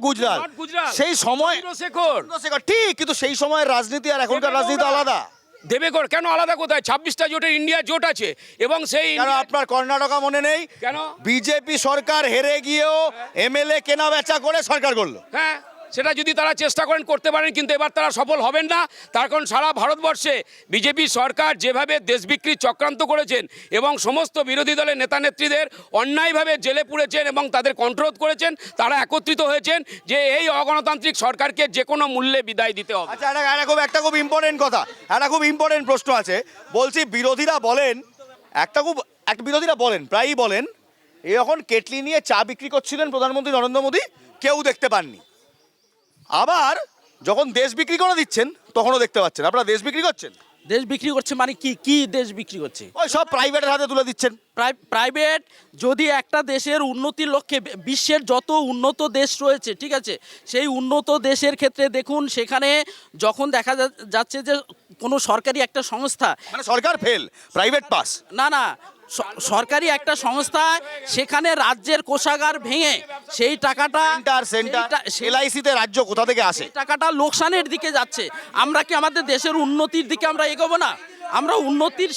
গুজরাল সেই সময় ঠিক, কিন্তু সেই সময়ের রাজনীতি আর এখনকার রাজনীতি আলাদা। দেবে কেন আলাদা কোথায়? 26টা জোটের ইন্ডিয়া জোট আছে এবং সেই কেন আপনার কর্ণাটকা মনে নেই? কেন? বিজেপি সরকার হেরে গিয়েও এমএলএ কেনা বেচা করে সরকার করলো। হ্যাঁ, সেটা যদি তারা চেষ্টা করেন করতে পারেন, কিন্তু এবার তারা সফল হবেন না। তার কারণ সারা ভারতবর্ষে বিজেপি সরকার যেভাবে দেশ বিক্রির চক্রান্ত করেছেন এবং সমস্ত বিরোধী দলের নেতা নেত্রীদের অন্যায়ভাবে জেলে পুরেছেন এবং তাদের কন্ট্রোল করেছেন, তারা একত্রিত হয়েছেন যে এই অগণতান্ত্রিক সরকারকে যে কোনো মূল্যে বিদায় দিতে হবে। আচ্ছা, একটা খুব ইম্পর্টেন্ট কথা, একটা খুব ইম্পর্টেন্ট প্রশ্ন আছে। বলছি বিরোধীরা বলেন, বিরোধীরা বলেন, প্রায়ই বলেন, এখন কেটলি নিয়ে চা বিক্রি করছিলেন প্রধানমন্ত্রী নরেন্দ্র মোদী, কেউ দেখতে পাননি। আবার যখন দেশ বিক্রি করে দিচ্ছেন তখনও দেখতে পাচ্ছেন। আপনারা দেশ বিক্রি করছেন? দেশ বিক্রি করছে মানে কি দেশ বিক্রি করছে? ওই সব প্রাইভেটের হাতে তুলে দিচ্ছেন। প্রাইভেট যদি একটা দেশের উন্নতির লক্ষ্যে, বিশ্বের যত উন্নত দেশ রয়েছে, ঠিক আছে, সেই উন্নত দেশের ক্ষেত্রে দেখুন, সেখানে যখন দেখা যাচ্ছে যে কোনো সরকারি একটা সংস্থা, মানে সরকার ফেল, প্রাইভেট পাস, না সরকারি একটা সংস্থা, সেখানে রাজ্যের কোষাগার ভেঙে সেই টাকাটা এলআইসিতে রাজ্য কোথা থেকে আসে? টাকাটা লোকসানের দিকে যাচ্ছে। আমরা কি আমাদের দেশের উন্নতির দিকে আমরা এগোবো না? আমরা উন্নতির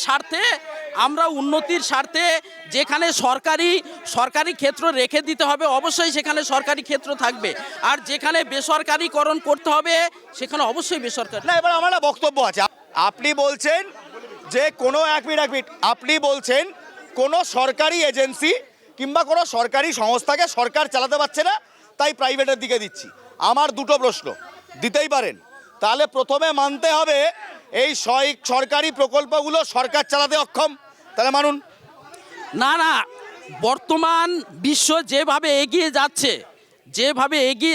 স্বার্থে যেখানে সরকারি ক্ষেত্র রেখে দিতে হবে, অবশ্যই সেখানে সরকারি ক্ষেত্র থাকবে, আর যেখানে বেসরকারিকরণ করতে হবে সেখানে অবশ্যই বেসরকারি। না, এবার আমার বক্তব্য আছে। আপনি বলছেন যে এক মিনিট আপনি বলছেন কোনো সরকারি এজেন্সি কিংবা কোনো সরকারি সংস্থাকে সরকার চালাতে পারছে না, তাই প্রাইভেটের দিকে দিচ্ছি। আমার দুটো প্রশ্ন, দিতেই পারেন। তাহলে প্রথমে মানতে হবে এই সরকারি প্রকল্পগুলো সরকার চালাতে অক্ষম, তাহলে মানুন। না, বর্তমান বিশ্ব যেভাবে এগিয়ে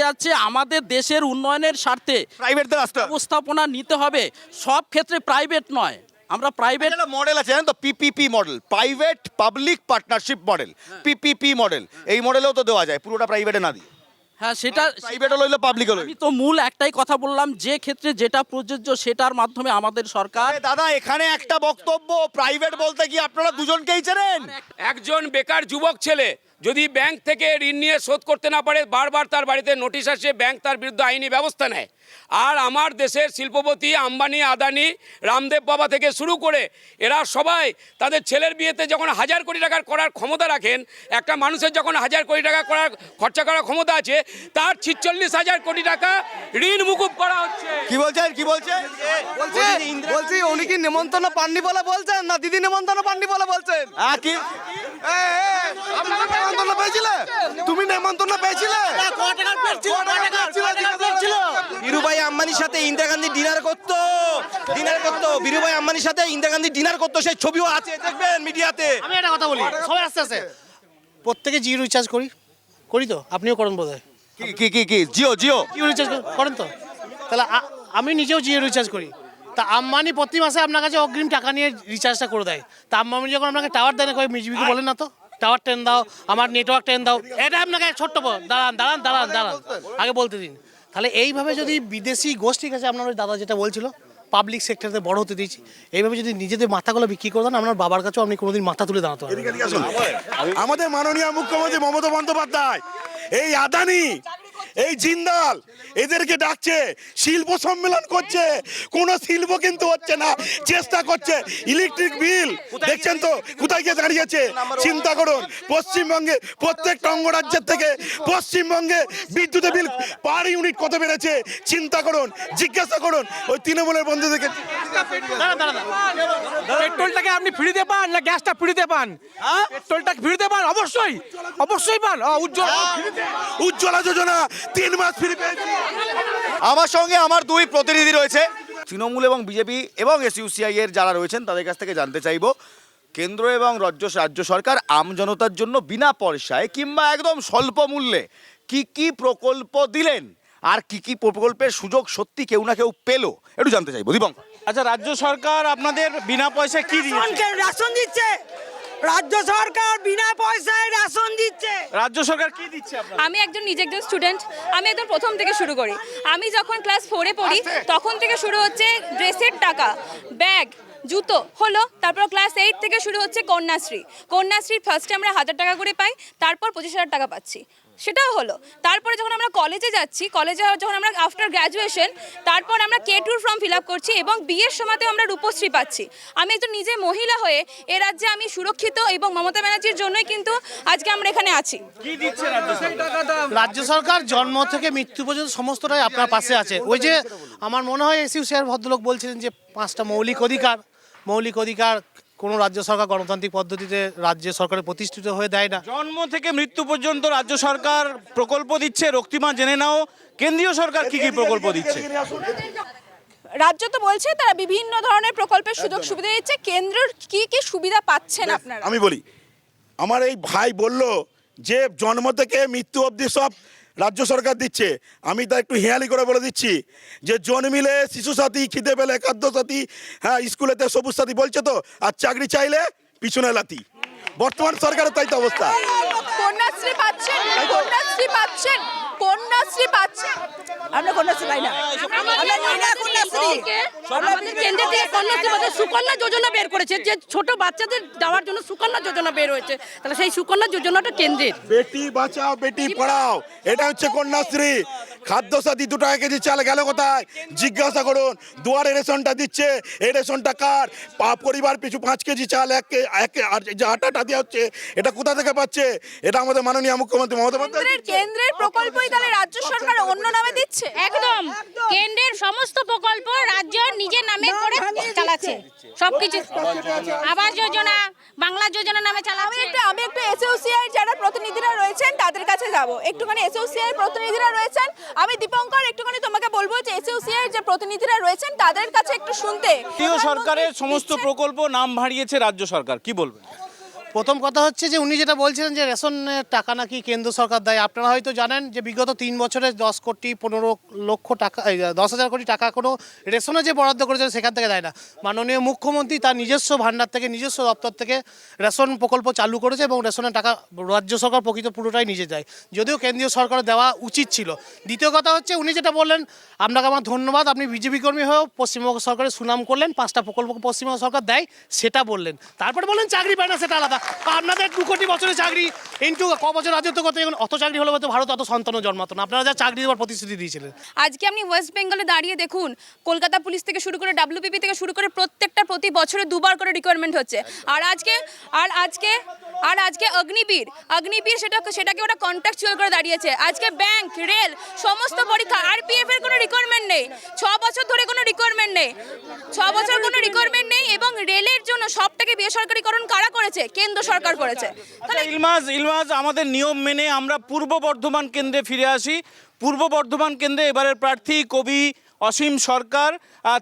যাচ্ছে আমাদের দেশের উন্নয়নের স্বার্থে প্রাইভেটদের ব্যবস্থাপনা নিতে হবে। সব ক্ষেত্রে প্রাইভেট নয়, আমরা প্রাইভেট মডেল আছে জানেন তো, PPP model, private public partnership model, PPP model. এই মডেলেও তো দেওয়া যায়, পুরোটা প্রাইভেটে না দিয়ে। হ্যাঁ, সেটা প্রাইভেট হলো পাবলিক হলো। আমি তো মূল একটাই কথা বললাম, যে ক্ষেত্রে যেটা প্রযোজ্য সেটার মাধ্যমে আমাদের সরকার। দাদা, এখানে একটা বক্তব্য, প্রাইভেট বলতে কি আপনারা দুজনকেই চেনেন? একজন বেকার যুবক ছেলে যদি ব্যাংক থেকে ঋণ নিয়ে শোধ করতে না পারে, বারবার তার বাড়িতে নোটিশ আসে, ব্যাংক তার বিরুদ্ধে আইনি ব্যবস্থা নেয়। আর আমার দেশের শিল্পপতি আম্বানি, আদানি, রামদেব বাবা থেকে শুরু করে এরা সবাই তাদের ছেলের বিয়েতে যখন 1000 কোটি টাকার করার ক্ষমতা রাখেন, একটা মানুষের যখন 1000 কোটি টাকা খরচা করার ক্ষমতা আছে, তার 46,000 কোটি টাকা ঋণ মুকুব করা হচ্ছে। কি বলছেন? বলছি উনি কি নেমন্তন্ন পাননি বলে বলছেন, না দিদি নেমন্তন্ন পাননি বলে বলছেন? কি নেমন্তন্ন পেয়েছিলে? তুমি নেমন্তন্ন পেয়েছিলে? বীরুভাই আম্বানির সাথে ইন্দিরা গান্ধী ডিনার করতো। বীরুভাই আম্বানির সাথে ইন্দিরা গান্ধী ডিনার করতো, সেই ছবিও আছে, দেখবেন মিডিয়াতে। আমি একটা কথা বলি, সবাই আস্তে প্রত্যেকে জিও রিচার্জ করি তো, আপনিও করেন বোধহয়। কি জিও রিচার্জ করেন তো? তাহলে আমি নিজেও জিও রিচার্জ করি। তা আম্বানি প্রতি মাসে আপনার কাছে অগ্রিম টাকা নিয়ে রিচার্জটা করে দেয়। তা আম্বানি যখন আপনাকে টাওয়ার দেয় না, কই মিজিবিকে বলেন না তো টাওয়ার টেন দাও, আমার নেটওয়ার্ক টেন দাও, এটা আপনাকে ছোট্ট দাঁড়ান আগে বলতে দিন। তাহলে এইভাবে যদি বিদেশি গোষ্ঠীর কাছে আপনার ওই দাদা যেটা বলছিল, পাবলিক সেক্টরে বড় হতে দিয়েছি, এইভাবে যদি নিজেদের মাথাগুলো বিক্রি করে দেন, আপনার বাবার কাছেও আপনি কোনোদিন মাথা তুলে দাঁড়াতে পারবেন। আমাদের মাননীয় মুখ্যমন্ত্রী মমতা বন্দ্যোপাধ্যায় এই আদানি, এই জিন্দাল এদেরকে ডাকছে, শিল্প সম্মেলন করছে, কোন শিল্প কিন্তু হচ্ছে না, চেষ্টা করছে। ইলেকট্রিক বিল দেখছেন তো কোথায় গিয়ে দাঁড়িয়েছে, চিন্তা করুন। পশ্চিমবঙ্গে প্রত্যেকটা অঙ্গরাজ্যের থেকে পশ্চিমবঙ্গে বিদ্যুতের বিল পার ইউনিট কত বেড়েছে চিন্তা করুন, জিজ্ঞাসা করুন ওই তৃণমূলের বন্ধুদেরকে। পেট্রোলটাকে আপনি ফ্রিতে পান না গ্যাসটা ফ্রিতে পান? পেট্রোলটা ফ্রিতে পান, অবশ্যই পান। উজ্জ্বলা যোজনা 3 মাস ফ্রি পেয়েছি। আমার সঙ্গে আমার দুই প্রতিনিধি রয়েছে, তৃণমূল এবং বিজেপি এবং এসইউসিআই এর যারা রয়েছেন, তাদের কাছ থেকে জানতে চাইবো কেন্দ্র এবং রাজ্য সরকার আমজনতার জন্য বিনা পয়সায় কিংবা একদম স্বল্প মূল্যে কি প্রকল্প দিলেন, আর কি প্রকল্পের সুযোগ সত্যি কেউ না কেউ পেলো, একটু জানতে চাইবো। দীপঙ্কর, আচ্ছা, রাজ্য সরকার আপনাদের বিনা পয়সায় কি দিচ্ছে? রেশন দিচ্ছে। রাজ্য সরকার বিনা পয়সায় রেশন দিচ্ছে। রাজ্য সরকার কি দিচ্ছে আপনাদের? আমি নিজে একজন স্টুডেন্ট, আমি একদম প্রথম থেকে শুরু করি। আমি যখন ক্লাস 4-এ পড়ি তখন থেকে শুরু হচ্ছে ড্রেসের টাকা, ব্যাগ, জুতো হলো। তারপর ক্লাস 8 থেকে শুরু হচ্ছে কন্যাশ্রী। কন্যাশ্রীর ফার্স্টে আমরা 1000 টাকা করে পাই, তারপর 25,000 টাকা পাচ্ছি। সেটাও হলো। তারপরে যখন আমরা কলেজে যাচ্ছি, কলেজে যখন আমরা আফটার গ্র্যাজুয়েশন, তারপর আমরা K2 ফর্ম ফিল আপ করছি এবং বিয়ের সময়তেও আমরা রূপশ্রী পাচ্ছি। আমি একজন নিজে মহিলা হয়ে এ রাজ্যে আমি সুরক্ষিত এবং মমতা ব্যানার্জির জন্যই কিন্তু আজকে আমরা এখানে আছি। রাজ্য সরকার জন্ম থেকে মৃত্যু পর্যন্ত সমস্তটাই আপনার পাশে আছে। ওই যে আমার মনে হয় এসইউসিআর ভদ্রলোক বলছিলেন যে 5টা মৌলিক অধিকার কোনো রাজ্য সরকার গণতান্ত্রিক পদ্ধতিতে রাজ্য সরকারের প্রতিষ্ঠিত হয়ে দেয় না। জন্ম থেকে মৃত্যু পর্যন্ত রাজ্য সরকার প্রকল্প দিচ্ছে। রক্তিমা, জেনে নাও কেন্দ্রীয় সরকার কি কি প্রকল্প দিচ্ছে। রাজ্য তো বলছে তারা বিভিন্ন ধরনের প্রকল্পের সুযোগ সুবিধা দিচ্ছে, কেন্দ্র কি কি সুবিধা পাচ্ছেন আপনারা? আমি বলি, আমার এই ভাই বলল যে জন্ম থেকে মৃত্যু অবধি সব রাজ্য সরকার দিচ্ছে। আমি তা একটু হেয়ালি করে বলে দিচ্ছি যে জন্মিলে শিশু সাথী, খিদে পেলে খাদ্য সাথী, হ্যাঁ স্কুলেতে সবুজ সাথী বলছে তো, আর চাকরি চাইলে পিছনে লাথি। বর্তমান সরকারের তাই তো অবস্থা। কন্যাশ্রী পাচ্ছেন? কন্যাশ্রী পাচ্ছেন? কন্যাশ্রী পাচ্ছেন? আমরা কন্যাশ্রী পাই না, আমরা নিই না কন্যাশ্রী। আমাদের কেন্দ্র থেকে কন্যাশ্রী বলতে সুকন্যা যোজনা বের করেছে, যে ছোট বাচ্চাদের দেওয়ার জন্য সুকন্যা যোজনা বের হয়েছে। তাহলে সেই সুকন্যা যোজনাটা কেন্দ্রের। বেটি বাঁচাও বেটি পড়াও, এটা হচ্ছে কন্যাশ্রী। খাদ্য সাথী 2 টাকা কেজি চাল গেল কোথায় জিজ্ঞাসা করুন। দুয়ারে রেশনটা দিচ্ছে, এই রেশনটা কার? পরিবার পিছু 5 কেজি চাল আর যে আটাটা দেওয়া হচ্ছে, এটা কোথা থেকে পাচ্ছে? এটা আমাদের মাননীয় মুখ্যমন্ত্রী মমতা বন্দ্যোপাধ্যায়। কেন্দ্রের প্রকল্পই তাহলে রাজ্য সরকার অন্য নামে দিচ্ছে? একদম কেন্দ্রের সমস্ত প্রকল্প রাজ্য নিজের নামে করে চালাচ্ছে, সবকিছু আবাস যোজনা, বাংলা যোজনা নামে চালাচ্ছে। আমি একটু এসইউসিআই যারা প্রতিনিধিরা রয়েছেন তাদের কাছে যাব, একটুখানি এসইউসিআই প্রতিনিধিরা রয়েছেন। আমি দীপঙ্কর একটুখানি তোমাকে বলবো যে এসইউসিআই যে প্রতিনিধিরা রয়েছেন তাদের কাছে একটু শুনতে। কেন্দ্রীয় সরকারের সমস্ত প্রকল্প নাম ভারিয়েছে রাজ্য সরকার, কি বলবেন? প্রথম কথা হচ্ছে যে উনি যেটা বলছিলেন যে রেশনের টাকা নাকি কেন্দ্র সরকার দেয়। আপনারা হয়তো জানেন যে বিগত 3 বছরে 10 কোটি 15 লক্ষ টাকা 10,000 কোটি টাকা কোনো রেশনে যে বরাদ্দ করেছে সেখান থেকে দেয় না। মাননীয় মুখ্যমন্ত্রী তার নিজস্ব ভাণ্ডার থেকে, নিজস্ব দপ্তর থেকে রেশন প্রকল্প চালু করেছে এবং রেশনের টাকা রাজ্য সরকার প্রকৃত পুরোটাই নিজে দেয়, যদিও কেন্দ্রীয় সরকারের দেওয়া উচিত ছিল। দ্বিতীয় কথা হচ্ছে উনি যেটা বললেন, আপনাকে আমার ধন্যবাদ, আপনি বিজেপি কর্মী হয়েও পশ্চিমবঙ্গ সরকারের সুনাম করলেন, 5টা প্রকল্প পশ্চিমবঙ্গ সরকার দেয় সেটা বললেন। তারপরে বললেন চাকরি পায় না, সেটা আলাদা। আপনাদের 2 কোটি বছরের চাকরি ইন্টু ক বছর রাজত্ব করতে, এখন অত চাকরি হলে হয়তো ভারত অত সন্তানও জন্মাতো না। আপনারা যা চাকরি দেওয়ার প্রতিশ্রুতি দিয়েছিলেন। আজকে আপনি ওয়েস্ট বেঙ্গলে দাঁড়িয়ে দেখুন, কলকাতা পুলিশ থেকে শুরু করে WPP থেকে শুরু করে প্রত্যেকটা প্রতি বছরে 2 বার করে রিকোয়ারমেন্ট হচ্ছে। আর আজকে অগ্নিবীর সেটাকে ওটা কন্ট্রাকচুয়াল করে দাঁড়িয়েছে। আজকে ব্যাংক, রেল সমস্ত পরীক্ষা, RPF এর কোনো রিকোয়ারমেন্ট নেই, 6 বছর ধরে কোনো রিকোয়ারমেন্ট নেই, 6 বছর কোনো রিকোয়ারমেন্ট নেই। এবং রেলের জন্য সবটাকে বেসরকারিকরণ কারা করেছে? কেন্দ্র সরকার করেছে। ইলমাজ, আমাদের নিয়ম মেনে আমরা পূর্ব বর্ধমান কেন্দ্রে ফিরে আসি। পূর্ব বর্ধমান কেন্দ্রে এবারের প্রার্থী কবি অসীম সরকার,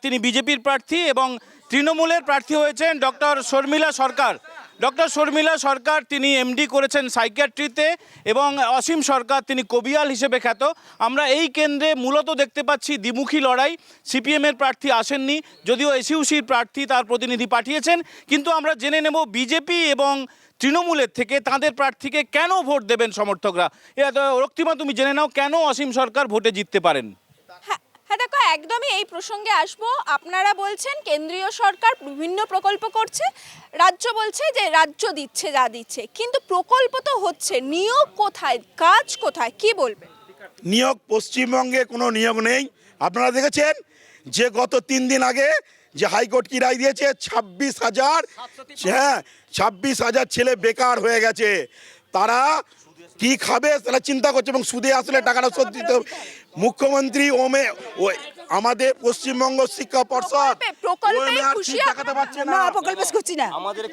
তিনি বিজেপির প্রার্থী এবং তৃণমূলের প্রার্থী হয়েছেন ডক্টর শর্মিলা সরকার। ডক্টর শর্মিলা সরকার তিনি এমডি করেছেন সাইকিয়াট্রিতে এবং অসীম সরকার তিনি কবিয়াল হিসেবে খ্যাত। আমরা এই কেন্দ্রে মূলত দেখতে পাচ্ছি দ্বিমুখী লড়াই। সিপিএমের প্রার্থী আসেননি, যদিও এসইউসির প্রার্থী তার প্রতিনিধি পাঠিয়েছেন। কিন্তু আমরা জেনে নেব বিজেপি এবং তৃণমূলের থেকে তাদের প্রার্থীকে কেন ভোট দেবেন সমর্থকরা। রক্তিমা, তুমি জেনে নাও কেন অসীম সরকার ভোটে জিততে পারেন। হ্যাঁ দেখো, একদমই এই প্রসঙ্গে আসবো। আপনারা বলছেন কেন্দ্রীয় সরকার বিভিন্ন প্রকল্প করছে, রাজ্য বলছে যে রাজ্য দিচ্ছে যা দিচ্ছে, কিন্তু প্রকল্প তো হচ্ছে, নিয়োগ কোথায়, কাজ কোথায়, কি বলবেন? নিয়োগ পশ্চিমবঙ্গে কোনো নিয়োগ নেই। আপনারা দেখেছেন যে গত 3 দিন আগে যে হাইকোর্ট কি রায় দিয়েছে, 26,000 ছেলে বেকার হয়ে গেছে। তারা কি খাবে তারা চিন্তা করছে এবং সুদে আসলে টাকাটা শোধ দিতে হবে। মুখ্যমন্ত্রী আমাদের পশ্চিমবঙ্গ শিক্ষা পর্ষদ আমাদের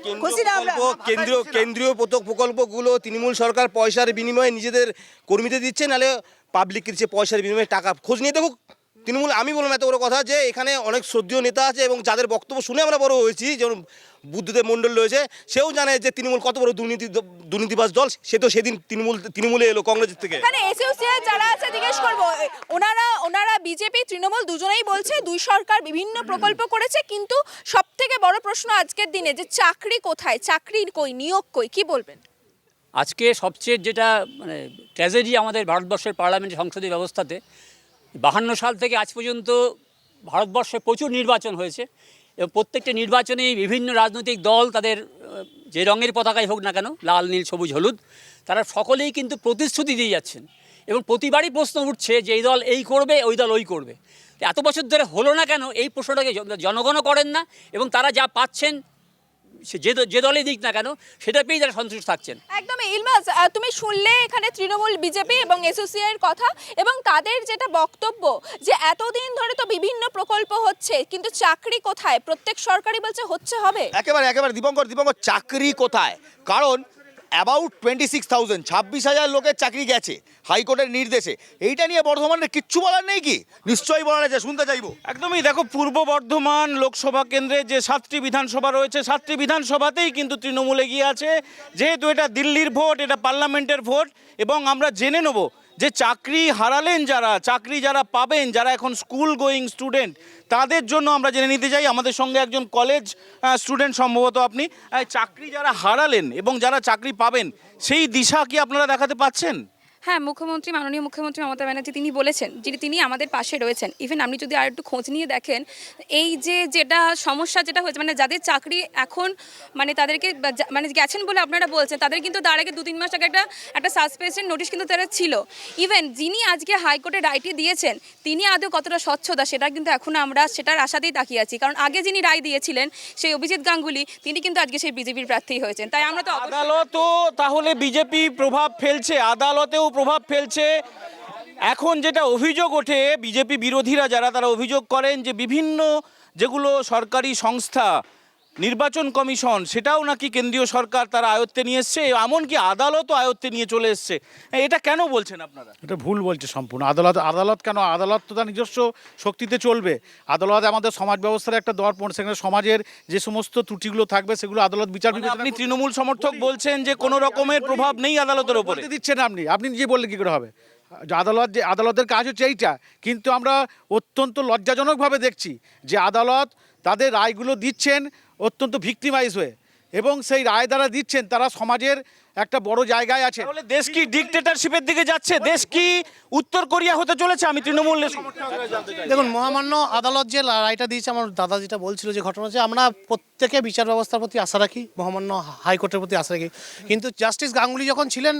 কেন্দ্রীয় প্রকল্পগুলো তৃণমূল সরকার পয়সার বিনিময়ে নিজেদের কর্মীদের দিচ্ছে, নাহলে পাবলিক দিচ্ছে পয়সার বিনিময়ে টাকা। খোঁজ নিয়ে দেখুক তৃণমূল। আমি বললাম এত বড় কথা যে এখানে অনেক শ্রদ্ধেয় নেতা আছে এবং যাদের বক্তব্য শুনে আমরা বড় হয়েছি, যেমন বুদ্ধদেব মণ্ডল রয়েছে, সেও জানে যে তৃণমূল কত বড় দুর্নীতিবাজ দল। সে তো সেদিন তৃণমূলে এলো কংগ্রেসের থেকে। এখানে এসইউসিআই যারা আছে জিজ্ঞেস করবো, ওনারা বিজেপি তৃণমূল দুজনেই বলছে 2 সরকার বিভিন্ন প্রকল্প করেছে, কিন্তু সবথেকে বড় প্রশ্ন আজকের দিনে যে চাকরি কোথায়, চাকরির কই, নিয়োগ কই, কি বলবেন? আজকে সবচেয়ে যেটা মানে ট্র্যাজেডি আমাদের ভারতবর্ষের পার্লামেন্ট সংসদীয় ব্যবস্থাতে, 52 সাল থেকে আজ পর্যন্ত ভারতবর্ষে প্রচুর নির্বাচন হয়েছে। এবং প্রত্যেকটা নির্বাচনে বিভিন্ন রাজনৈতিক দল তাদের যে রঙের পতাকাই হোক না কেন, লাল নীল সবুজ হলুদ, তারা সকলেই কিন্তু প্রতিশ্রুতি দিয়ে যাচ্ছেন এবং প্রতিবারই প্রশ্ন উঠছে যে এই দল এই করবে, ওই দল ওই করবে। এত বছর ধরে হলো না কেন, এই প্রশ্নটাকে জনগণও করেন না এবং তারা যা পাচ্ছেন সে যে দলই দিক না কেন সেটা পেয়েই তারা সন্তুষ্ট থাকছেন। একদমই। ইলমাজ, তুমি শুনলে এখানে তৃণমূল, বিজেপি এবং এসোসিয়ের কথা, এবং তাদের যেটা বক্তব্য যে এতদিন ধরে তো বিভিন্ন প্রকল্প হচ্ছে, কিন্তু চাকরি কোথায়? প্রত্যেক সরকারই বলছে হচ্ছে, হবে। একেবারে দীপঙ্কর চাকরি কোথায়? কারণ অ্যাবাউট 26,000 26,000 লোকের চাকরি গেছে হাইকোর্টের নির্দেশে। এইটা নিয়ে বর্ধমানের কিচ্ছু বলার নেই কি? নিশ্চয়ই বলার আছে, শুনতে চাইবো। একদমই। দেখো, পূর্ব বর্ধমান লোকসভা কেন্দ্রে যে 7টি বিধানসভা রয়েছে, 7টি বিধানসভাতেই কিন্তু তৃণমূল এগিয়ে আছে। যেহেতু এটা দিল্লির ভোট, এটা পার্লামেন্টের ভোট, এবং আমরা জেনে নেব যে চাকরি হারালেন যারা, চাকরি যারা পাবেন, যারা এখন স্কুল গোয়িং স্টুডেন্ট, তাদের জন্য আমরা জেনে নিতে চাই। আমাদের সঙ্গে একজন কলেজ স্টুডেন্ট সম্ভবত আপনি। চাকরি যারা হারালেন এবং যারা চাকরি পাবেন, সেই দিশা কি আপনারা দেখাতে পাচ্ছেন? হ্যাঁ, মাননীয় মুখ্যমন্ত্রী মমতা ব্যানার্জি তিনি বলেছেন যে তিনি আমাদের পাশে রয়েছেন। ইভেন আপনি যদি আর একটু খোঁজ নিয়ে দেখেন, এই যেটা সমস্যা যেটা হয়েছে, মানে যাদের চাকরি এখন মানে তাদেরকে মানে গেছেন বলে আপনারা বলছেন, তাদের কিন্তু তার আগে 2-3 মাস আগে একটা সাসপেনশন নোটিশ কিন্তু তারা ছিল। ইভেন যিনি আজকে হাইকোর্টে রায়টি দিয়েছেন তিনি আদৌ কতটা স্বচ্ছতা সেটা কিন্তু এখন আমরা সেটার আশাতেই তাকিয়ে আছি। কারণ আগে যিনি রায় দিয়েছিলেন সেই অভিজিৎ গাঙ্গুলি, তিনি কিন্তু আজকে সেই বিজেপির প্রার্থী হয়েছেন। তাই আমরা তো আদালতও তাহলে বিজেপি প্রভাব ফেলছে, আদালতেও প্রভাব ফেলছে। এখন যেটা অভিযোগ ওঠে, বিজেপি বিরোধীরা যারা, তারা অভিযোগ করেন যে বিভিন্ন যেগুলো সরকারি সংস্থা, নির্বাচন কমিশন, সেটাও নাকি কেন্দ্রীয় সরকার তারা আয়ত্তে নিয়ে এসছে, এমনকি আদালতও আয়ত্তে নিয়ে চলে এসছে। এটা কেন বলছেন আপনারা? এটা ভুল বলছে সম্পূর্ণ। আদালত কেন? আদালত তো তার নিজস্ব শক্তিতে চলবে। আদালত আমাদের সমাজ ব্যবস্থার একটা দর্পণ, সেখানে সমাজের যে সমস্ত ত্রুটিগুলো থাকবে সেগুলো আদালত বিচার বিবেচনা। আপনি তৃণমূল সমর্থক বলছেন যে কোনো রকমের প্রভাব নেই আদালতের উপরে? দিচ্ছেন আপনি নিজে বললে কি করে হবে? আদালতের কাজ হচ্ছে এইটা, কিন্তু আমরা অত্যন্ত লজ্জাজনকভাবে দেখছি যে আদালত তাদের রায়গুলো দিচ্ছেন অত্যন্ত ভিক্টিমাইজ হয়ে, এবং সেই রায় দ্বারা দিচ্ছেন তারা সমাজের একটা বড় জায়গায় আছে। তাহলে দেশ কি ডিকটেটরশিপের দিকে যাচ্ছে? দেশ কি উত্তর কোরিয়া হতে চলেছে? আমি তৃণমূলের সমর্থক জানতে চাই। দেখুন, মহামান্য আদালত যে রায়টা দিয়েছে, আমার দাদা যেটা বলছিল যে ঘটনা, যে আমরা প্রত্যেকে বিচার ব্যবস্থার প্রতি আশা রাখি, মহামান্য হাইকোর্টের প্রতি আশা রাখি, কিন্তু জাস্টিস গাঙ্গুলি যখন ছিলেন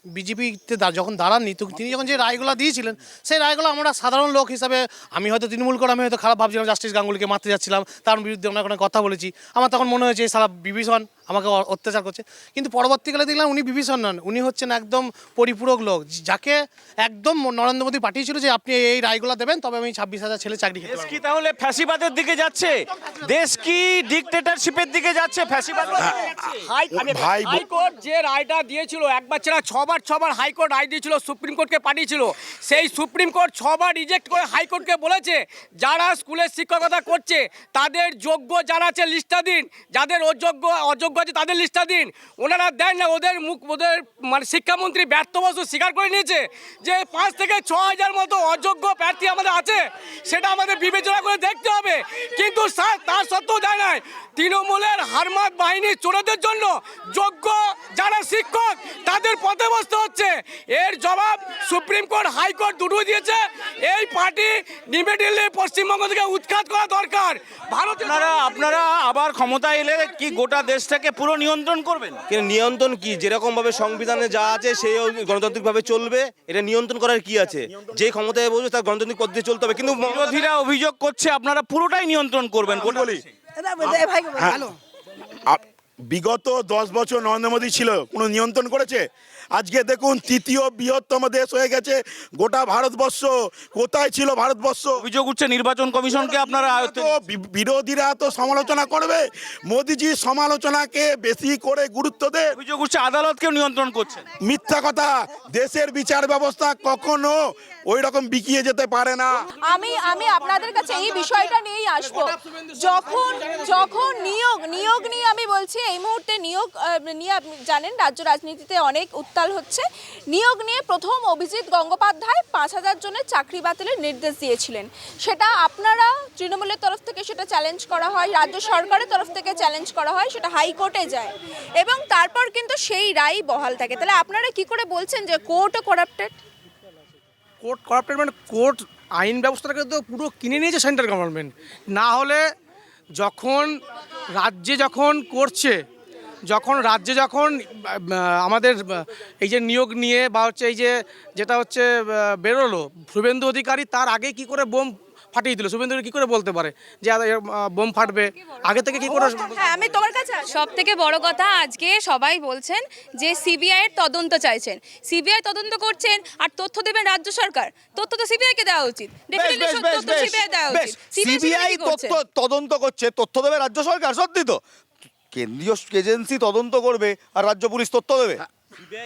বিজেপিতে, যখন দাঁড়াননি, তো তিনি যখন যে রায়গুলো দিয়েছিলেন, সেই রায়গুলো আমরা সাধারণ লোক হিসাবে, আমি হয়তো তৃণমূল করে আমি হয়তো খারাপ ভাবছিলাম, জাস্টিস গাঙ্গুলিকে মারতে যাচ্ছিলাম, তার বিরুদ্ধে অনেক অনেক কথা বলেছি। আমার তখন মনে হয়েছে সারা বিভীষণ আমাকে অত্যাচার করছে, কিন্তু পরবর্তীকালে দেখলাম উনি বিভীষণ নন, উনি হচ্ছেন একদম পরিপূরক লোক, যাকে একদম নরেন্দ্র মোদী পাঠিয়েছিল যে আপনি এই রায়গুলো দেবেন, তবে আমি 26,000 ছেলে চাকরি খেতে পারবো। কি তাহলে ফ্যাসিবাদের দিকে যাচ্ছে? দেশ কি ডিকটেটরশিপের দিকে যাচ্ছে? ফ্যাসিবাদ হাইকোর্ট যে রায়টা দিয়েছিল, একবার ছাড়া 6বার হাইকোর্ট রায় দিয়েছিল, সুপ্রিম কোর্টকে পাঠিয়েছিল। সেই সুপ্রিম কোর্ট 6বার রিজেক্ট করে হাইকোর্টকে বলেছে যারা স্কুলের শিক্ষকতা করছে তাদের যোগ্য যারা আছে লিস্টটা দিন, যাদের অযোগ্য আছে তাদের লিস্টটা দিন। ওনারা দেন না, ওদের মানে শিক্ষামন্ত্রী ব্যর্থবশ স্বীকার করে নিয়েছে যে 5 থেকে 6,000 মতো অযোগ্য প্রার্থী আমাদের আছে, সেটা আমাদের বিবেচনা করে দেখতে হবে। কিন্তু স্যার তার সত্ত্বেও দেয় নাই। তৃণমূলের হারমাত বাহিনীর চোরদের জন্য যোগ্য যারা শিক্ষক তাদের পথে বসতে হচ্ছে। এর জবাব সুপ্রিম কোর্ট, হাইকোর্ট দুটো দিয়েছে। এই পার্টি ইমিডিয়েটলি পশ্চিমবঙ্গ থেকে উৎখাত করা দরকার। আপনারা আবার ক্ষমতায় এলে কি গোটা দেশটাকে পুরো নিয়ন্ত্রণ করবেন? নিয়ন্ত্রণ কি, যেরকম ভাবে সংবিধানে যা আছে সেই গণতান্ত্রিকভাবে চলবে। এটা নিয়ন্ত্রণ করার কি আছে? যে ক্ষমতায় বসবে তার গণতান্ত্রিক পদ্ধতি চলতে হবে। কিন্তু বিরোধীরা অভিযোগ করছে আপনারা পুরোটাই নিয়ন্ত্রণ করবেন। বলি, বিগত 10 বছর নরেন্দ্র মোদী ছিল, কোনো নিয়ন্ত্রণ করেছে? আজকে দেখুন, তৃতীয় বৃহত্তম দেশ হয়ে গেছে গোটা ভারতবর্ষ। কোথায় ছিল ভারতবর্ষ? অভিযোগ উঠছে নির্বাচন কমিশনকে আপনারা বিরোধীরা তো সমালোচনা করবে, মোদিজির সমালোচনাকে বেশি করে গুরুত্ব দেয়। অভিযোগ উঠছে আদালতকেও নিয়ন্ত্রণ করছে। মিথ্যা কথা। দেশের বিচার ব্যবস্থা কখনো ওই রকম বিকিয়ে যেতে পারে না। আমি আপনাদের কাছে এই বিষয়টা নিয়েই আসবো। যখন নিয়োগ নিয়ে আমি বলছি, এই মুহূর্তে নিয়োগ নিয়ে আপনি জানেন রাজ্য রাজনীতিতে অনেক উত্তাল হচ্ছে। নিয়োগ নিয়ে প্রথম অভিজিৎ গঙ্গোপাধ্যায় 5,000 জনের চাকরি বাতিলের নির্দেশ দিয়েছিলেন। সেটা আপনারা তৃণমূলের তরফ থেকে সেটা চ্যালেঞ্জ করা হয়, রাজ্য সরকারের তরফ থেকে চ্যালেঞ্জ করা হয়, সেটা হাইকোর্টে যায় এবং তারপর কিন্তু সেই রায় বহাল থাকে। তাহলে আপনারা কি করে বলছেন যে কোর্টও করাপ্টেড? কোর্ট করাপ্টেড মানে কোর্ট আইন ব্যবস্থাটাকে তো পুরো কিনে নিয়েছে সেন্ট্রাল গভর্নমেন্ট। না হলে যখন রাজ্যে যখন করছে, যখন রাজ্যে যখন আমাদের এই যে নিয়োগ নিয়ে বা হচ্ছে এই যে যেটা হচ্ছে বেরোলো শুভেন্দু অধিকারী, তার আগে কি করে বোম ফাটিয়ে দিল? শুভেন্দু কি করে বলতে পারে যে বোম ফাটবে? আগে থেকে কি করে? আমি তোমার কাছে সব থেকে বড় কথা, আজকে সবাই বলছেন যে সিবিআই এর তদন্ত চাইছেন, সিবিআই তদন্ত করছেন আর তথ্য দেবেন রাজ্য সরকার। তথ্য তো সিবিআই কে দেওয়া উচিত, ডেফিনেটলি তথ্য সিবিআই দেওয়া উচিত। সিবিআই তদন্ত করছে, তথ্য দেবে রাজ্য সরকার, সত্যি তো? কেন্দ্রীয় এজেন্সি তদন্ত করবে আর রাজ্য পুলিশ তথ্য দেবে।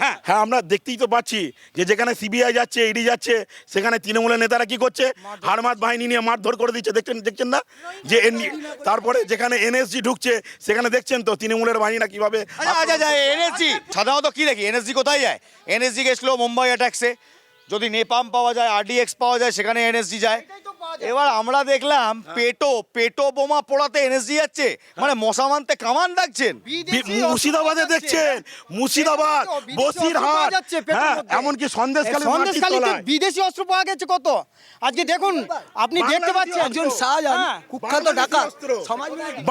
হ্যাঁ হ্যাঁ, আমরা দেখতেই তো পাচ্ছি যে যেখানে সিবিআই যাচ্ছে, ইডি যাচ্ছে, সেখানে তৃণমূলের নেতারা কি করছে? হারমাত বাহিনী নিয়ে মারধর করে দিচ্ছে, দেখছেন না? যে তারপরে যেখানে এনএসজি ঢুকছে সেখানে দেখছেন তো তৃণমূলের বাহিনীরা কিভাবে। আচ্ছা, এনএসজি সাধারণত কি দেখি, এনএসজি কোথায় যায়? এনএসজি গেছিল মুম্বাই অ্যাটাক্সে, যদি নেপাম পাওয়া যায়, আরডিএক্স পাওয়া যায়, সেখানে এনএসজি যায়। এবার আমরা দেখলাম পেটো বোমা পোড়াতে এনএসজি যাচ্ছে, মানে মশা মানতে কামান ডাকছেন। মুর্শিদাবাদে দেখছেন, মুর্শিদাবাদ, বসিরহাট, হ্যাঁ, এমনকি সন্দেশখালী বিদেশি অস্ত্র পাওয়া গেছে কত। আজকে দেখুন, আপনি দেখতে পাচ্ছেন একজন শাহজাহান কুখ্যাত ডাকাত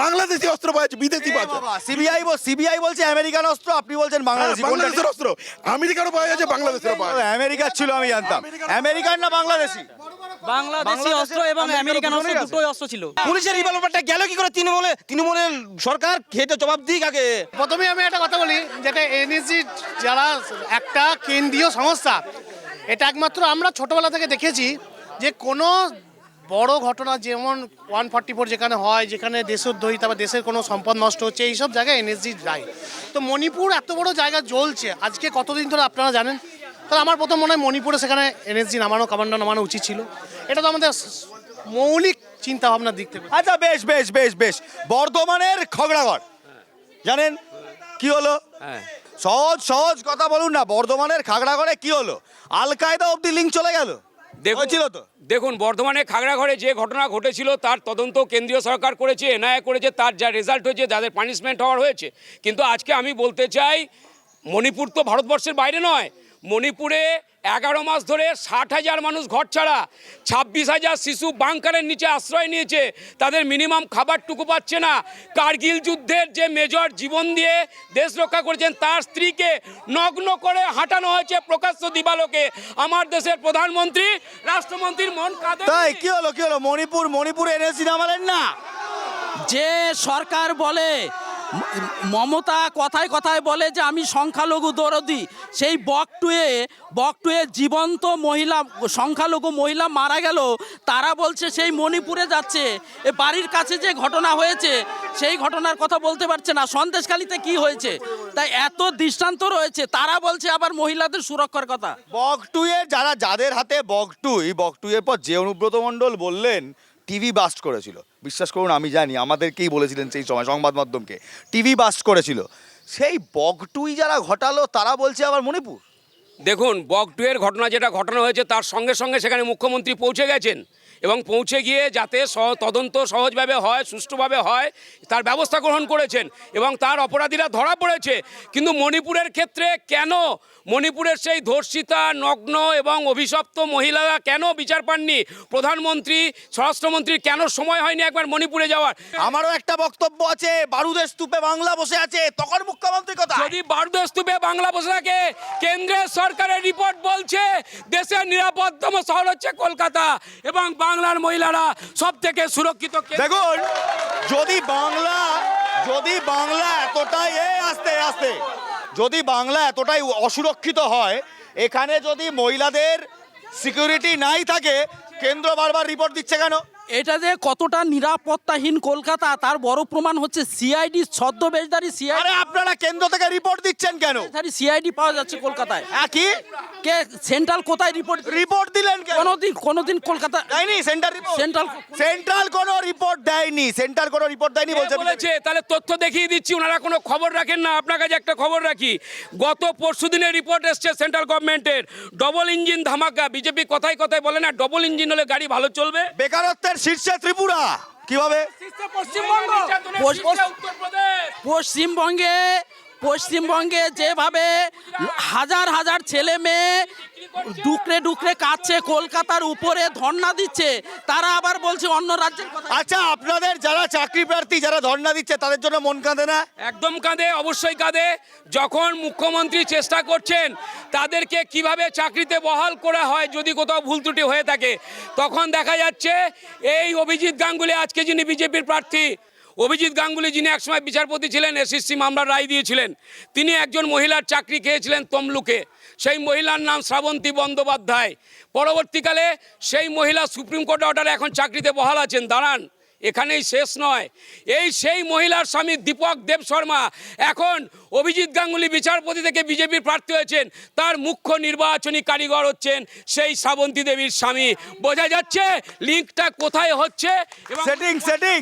বাংলাদেশি অস্ত্র পাওয়া যাচ্ছে, বিদেশি পাওয়া। সিবিআই বলছে আমেরিকান অস্ত্র, আপনি বলছেন বাংলাদেশি। বাংলাদেশের অস্ত্র আমেরিকারও পাওয়া যাচ্ছে, বাংলাদেশেরও পাওয়া যাচ্ছে। আমেরিকার ছিল, আমি জানতাম। আমেরিকান না বাংলাদেশি? বাংলাদেশি অস্ত্র এবং আমেরিকান অস্ত্র দুটোই অস্ত্র ছিল। পুলিশের রিভলভারটা গেল কি করে তৃণমূলের সরকার? খেতে জবাব দিক আগে। প্রথমে আমি একটা কথা বলি, যেটা এনএসজি যারা একটা কেন্দ্রীয় সংস্থা, এটা একমাত্র আমরা ছোটবেলা থেকে দেখেছি যে কোনো বড় ঘটনা যেমন 144 যেখানে হয়, যেখানে দেশদ্রোহিতা বা দেশের কোনো সম্পদ নষ্ট হচ্ছে, এইসব জায়গায় এনএসজি যায়। তো মণিপুর এত বড় জায়গা জ্বলছে আজকে কতদিন ধরে আপনারা জানেন? তাহলে আমার প্রথম মনে হয় মণিপুরে সেখানে এনএসজি নামানো, কমান্ডার নামানো উচিত ছিল। এটা তো আমাদের মৌলিক চিন্তা ভাবনার দিক থেকে। আচ্ছা, বেশ। বর্ধমানের খগড়াগড় জানেন কি হলো? সহজ কথা বলুন না। বর্ধমানের খাগড়াগড়ে কি হলো? আল কায়দা অব্দি লিঙ্ক চলে গেল। দেখুন, বর্ধমানে খাগড়াগড়ে যে ঘটনা ঘটেছিল তার তদন্ত কেন্দ্রীয় সরকার করেছে, এনআইএ করেছে, তার যা রেজাল্ট হয়েছে, যাদের পানিশমেন্ট হওয়ার হয়েছে। কিন্তু আজকে আমি বলতে চাই, মণিপুর তো ভারতবর্ষের বাইরে নয়। মণিপুরে 11 মাস ধরে 60,000 মানুষ ঘর ছাড়া, 26,000 শিশু বাংকারের নিচে আশ্রয় নিয়েছে, তাদের মিনিমাম খাবারটুকু পাচ্ছে না। কার্গিল যুদ্ধের যে মেজর জীবন দিয়ে দেশ রক্ষা করেছেন, তার স্ত্রীকে নগ্ন করে হাঁটানো হয়েছে প্রকাশ্য দিবালোকে। আমার দেশের প্রধানমন্ত্রী, রাষ্ট্রমন্ত্রীর মন কাঁদে। তাই কি হলো? মণিপুরে এনএসজি নামালেন না? যে সরকার বলে, মমতা কথায় কথায় বলে যে আমি সংখ্যালঘু দরদি, সেই বকটুয়ে জীবন্ত সংখ্যালঘু মহিলা মারা গেল, তারা বলছে সেই মণিপুরে যাচ্ছে। এ বাড়ির কাছে যে ঘটনা হয়েছে সেই ঘটনার কথা বলতে পারছে না। সন্দেশখালীতে কি হয়েছে, তাই এত দৃষ্টান্ত রয়েছে, তারা বলছে আবার মহিলাদের সুরক্ষার কথা। বকটুয়ে যাদের হাতে বকটুয়ের পর যে অনুব্রত মণ্ডল বললেন টিভি বাস্ট করেছিল, বিশ্বাস করুন আমি জানি, আমাদেরকেই বলেছিলেন সেই সময় সংবাদ মাধ্যমকে, টিভি বাস্ট করেছিল। সেই বকটুই যারা ঘটালো তারা বলছে আবার মণিপুর। দেখুন, বকটুয়ের ঘটনা যেটা ঘটানো হয়েছে তার সঙ্গে সঙ্গে সেখানে মুখ্যমন্ত্রী পৌঁছে গেছেন এবং পৌঁছে গিয়ে যাতে তদন্ত সহজভাবে হয়, সুষ্ঠুভাবে হয়, তার ব্যবস্থা গ্রহণ করেছেন এবং তার অপরাধীরা ধরা পড়েছে। কিন্তু মণিপুরের ক্ষেত্রে কেন মণিপুরের সেই ধর্ষিতা, নগ্ন এবং অভিশপ্ত মহিলারা কেন বিচার পাননি? প্রধানমন্ত্রী, স্বরাষ্ট্রমন্ত্রীর কেন সময় হয়নি একবার মণিপুরে যাওয়ার? আমারও একটা বক্তব্য আছে, বারুদের স্তূপে বাংলা বসে আছে, তখন মুখ্যমন্ত্রী কথা। যদি বারুদের স্তূপে বাংলা বসে থাকে, কেন্দ্রের সরকারের রিপোর্ট বলছে দেশের নিরাপদতম শহর হচ্ছে কলকাতা এবং বাংলার মহিলারা সব থেকে সুরক্ষিত। দেখুন, যদি বাংলা এতটাই আস্তে যদি বাংলা এতটাই অসুরক্ষিত হয়, এখানে যদি মহিলাদের সিকিউরিটি নাই থাকে, কেন্দ্র বারবার রিপোর্ট দিচ্ছে কেন? এটা যে কতটা নিরাপত্তাহীন কলকাতা তার বড় প্রমাণ হচ্ছে সিআইডি ছদ্মবেশধারী সিআইডি। আরে আপনারা কেন্দ্র থেকে রিপোর্ট দিচ্ছেন কেন? সিআইডি পাওয়া যাচ্ছে কলকাতায়। কি কে সেন্ট্রাল কোথায় রিপোর্ট দিলেন কেন? কোনোদিন কলকাতা দেয়নি সেন্ট্রাল কোনো রিপোর্ট দেয়নি। সেন্ট্রাল কোনো রিপোর্ট দেয়নি বলেছে। তাহলে তথ্য দেখিয়ে দিচ্ছি, ওনারা কোনো খবর রাখেন না। আপনার কাছে একটা খবর রাখি, গত পরশুদিনের রিপোর্ট এসছে সেন্ট্রাল গভর্নমেন্টের, ডবল ইঞ্জিন ধামাকা। বিজেপি কথায় কথায় বলে না ডবল ইঞ্জিন হলে গাড়ি ভালো চলবে। বেকারত্বের শীর্ষে ত্রিপুরা, কিভাবে? পশ্চিমবঙ্গে যেভাবে হাজার ছেলে মেয়ে ডুকরে ডুকরে কাচ্ছে, কলকাতার উপরে ধর্ণা দিচ্ছে, তারা আবার বলছে অন্য রাজ্যের কথা। আচ্ছা, আপনাদের যারা চাকরি প্রার্থী যারা ধর্ণা দিচ্ছে তাদের জন্য মন কাঁদে না? একদম কাঁদে, অবশ্যই কাঁদে। যখন মুখ্যমন্ত্রী চেষ্টা করছেন তাদেরকে কিভাবে চাকরিতে বহাল করা হয় যদি কোথাও ভুল ত্রুটি হয়ে থাকে, তখন দেখা যাচ্ছে এই অভিজিৎ গাঙ্গুলি, আজকে যিনি বিজেপির প্রার্থী, অভিজিৎ গাঙ্গুলি যিনি একসময় বিচারপতি ছিলেন, এসএসসি মামলার রায় দিয়েছিলেন, তিনি একজন মহিলার চাকরি খেয়েছিলেন তমলুকে। সেই মহিলার নাম শ্রাবন্তী বন্দ্যোপাধ্যায়। পরবর্তীকালে সেই মহিলা সুপ্রিম কোর্ট অর্ডারে এখন চাকরিতে বহাল আছেন। দাঁড়ান, এখানেই শেষ নয়। সেই মহিলার স্বামী দীপক দেব শর্মা এখন অভিজিৎ গাঙ্গুলি বিচারপতি থেকে বিজেপির প্রার্থী হয়েছেন, তার মুখ্য নির্বাচনী কারিগর হচ্ছেন সেই শ্রাবন্তী দেবীর স্বামী। বোঝা যাচ্ছে লিঙ্কটা কোথায় হচ্ছে। সেটিং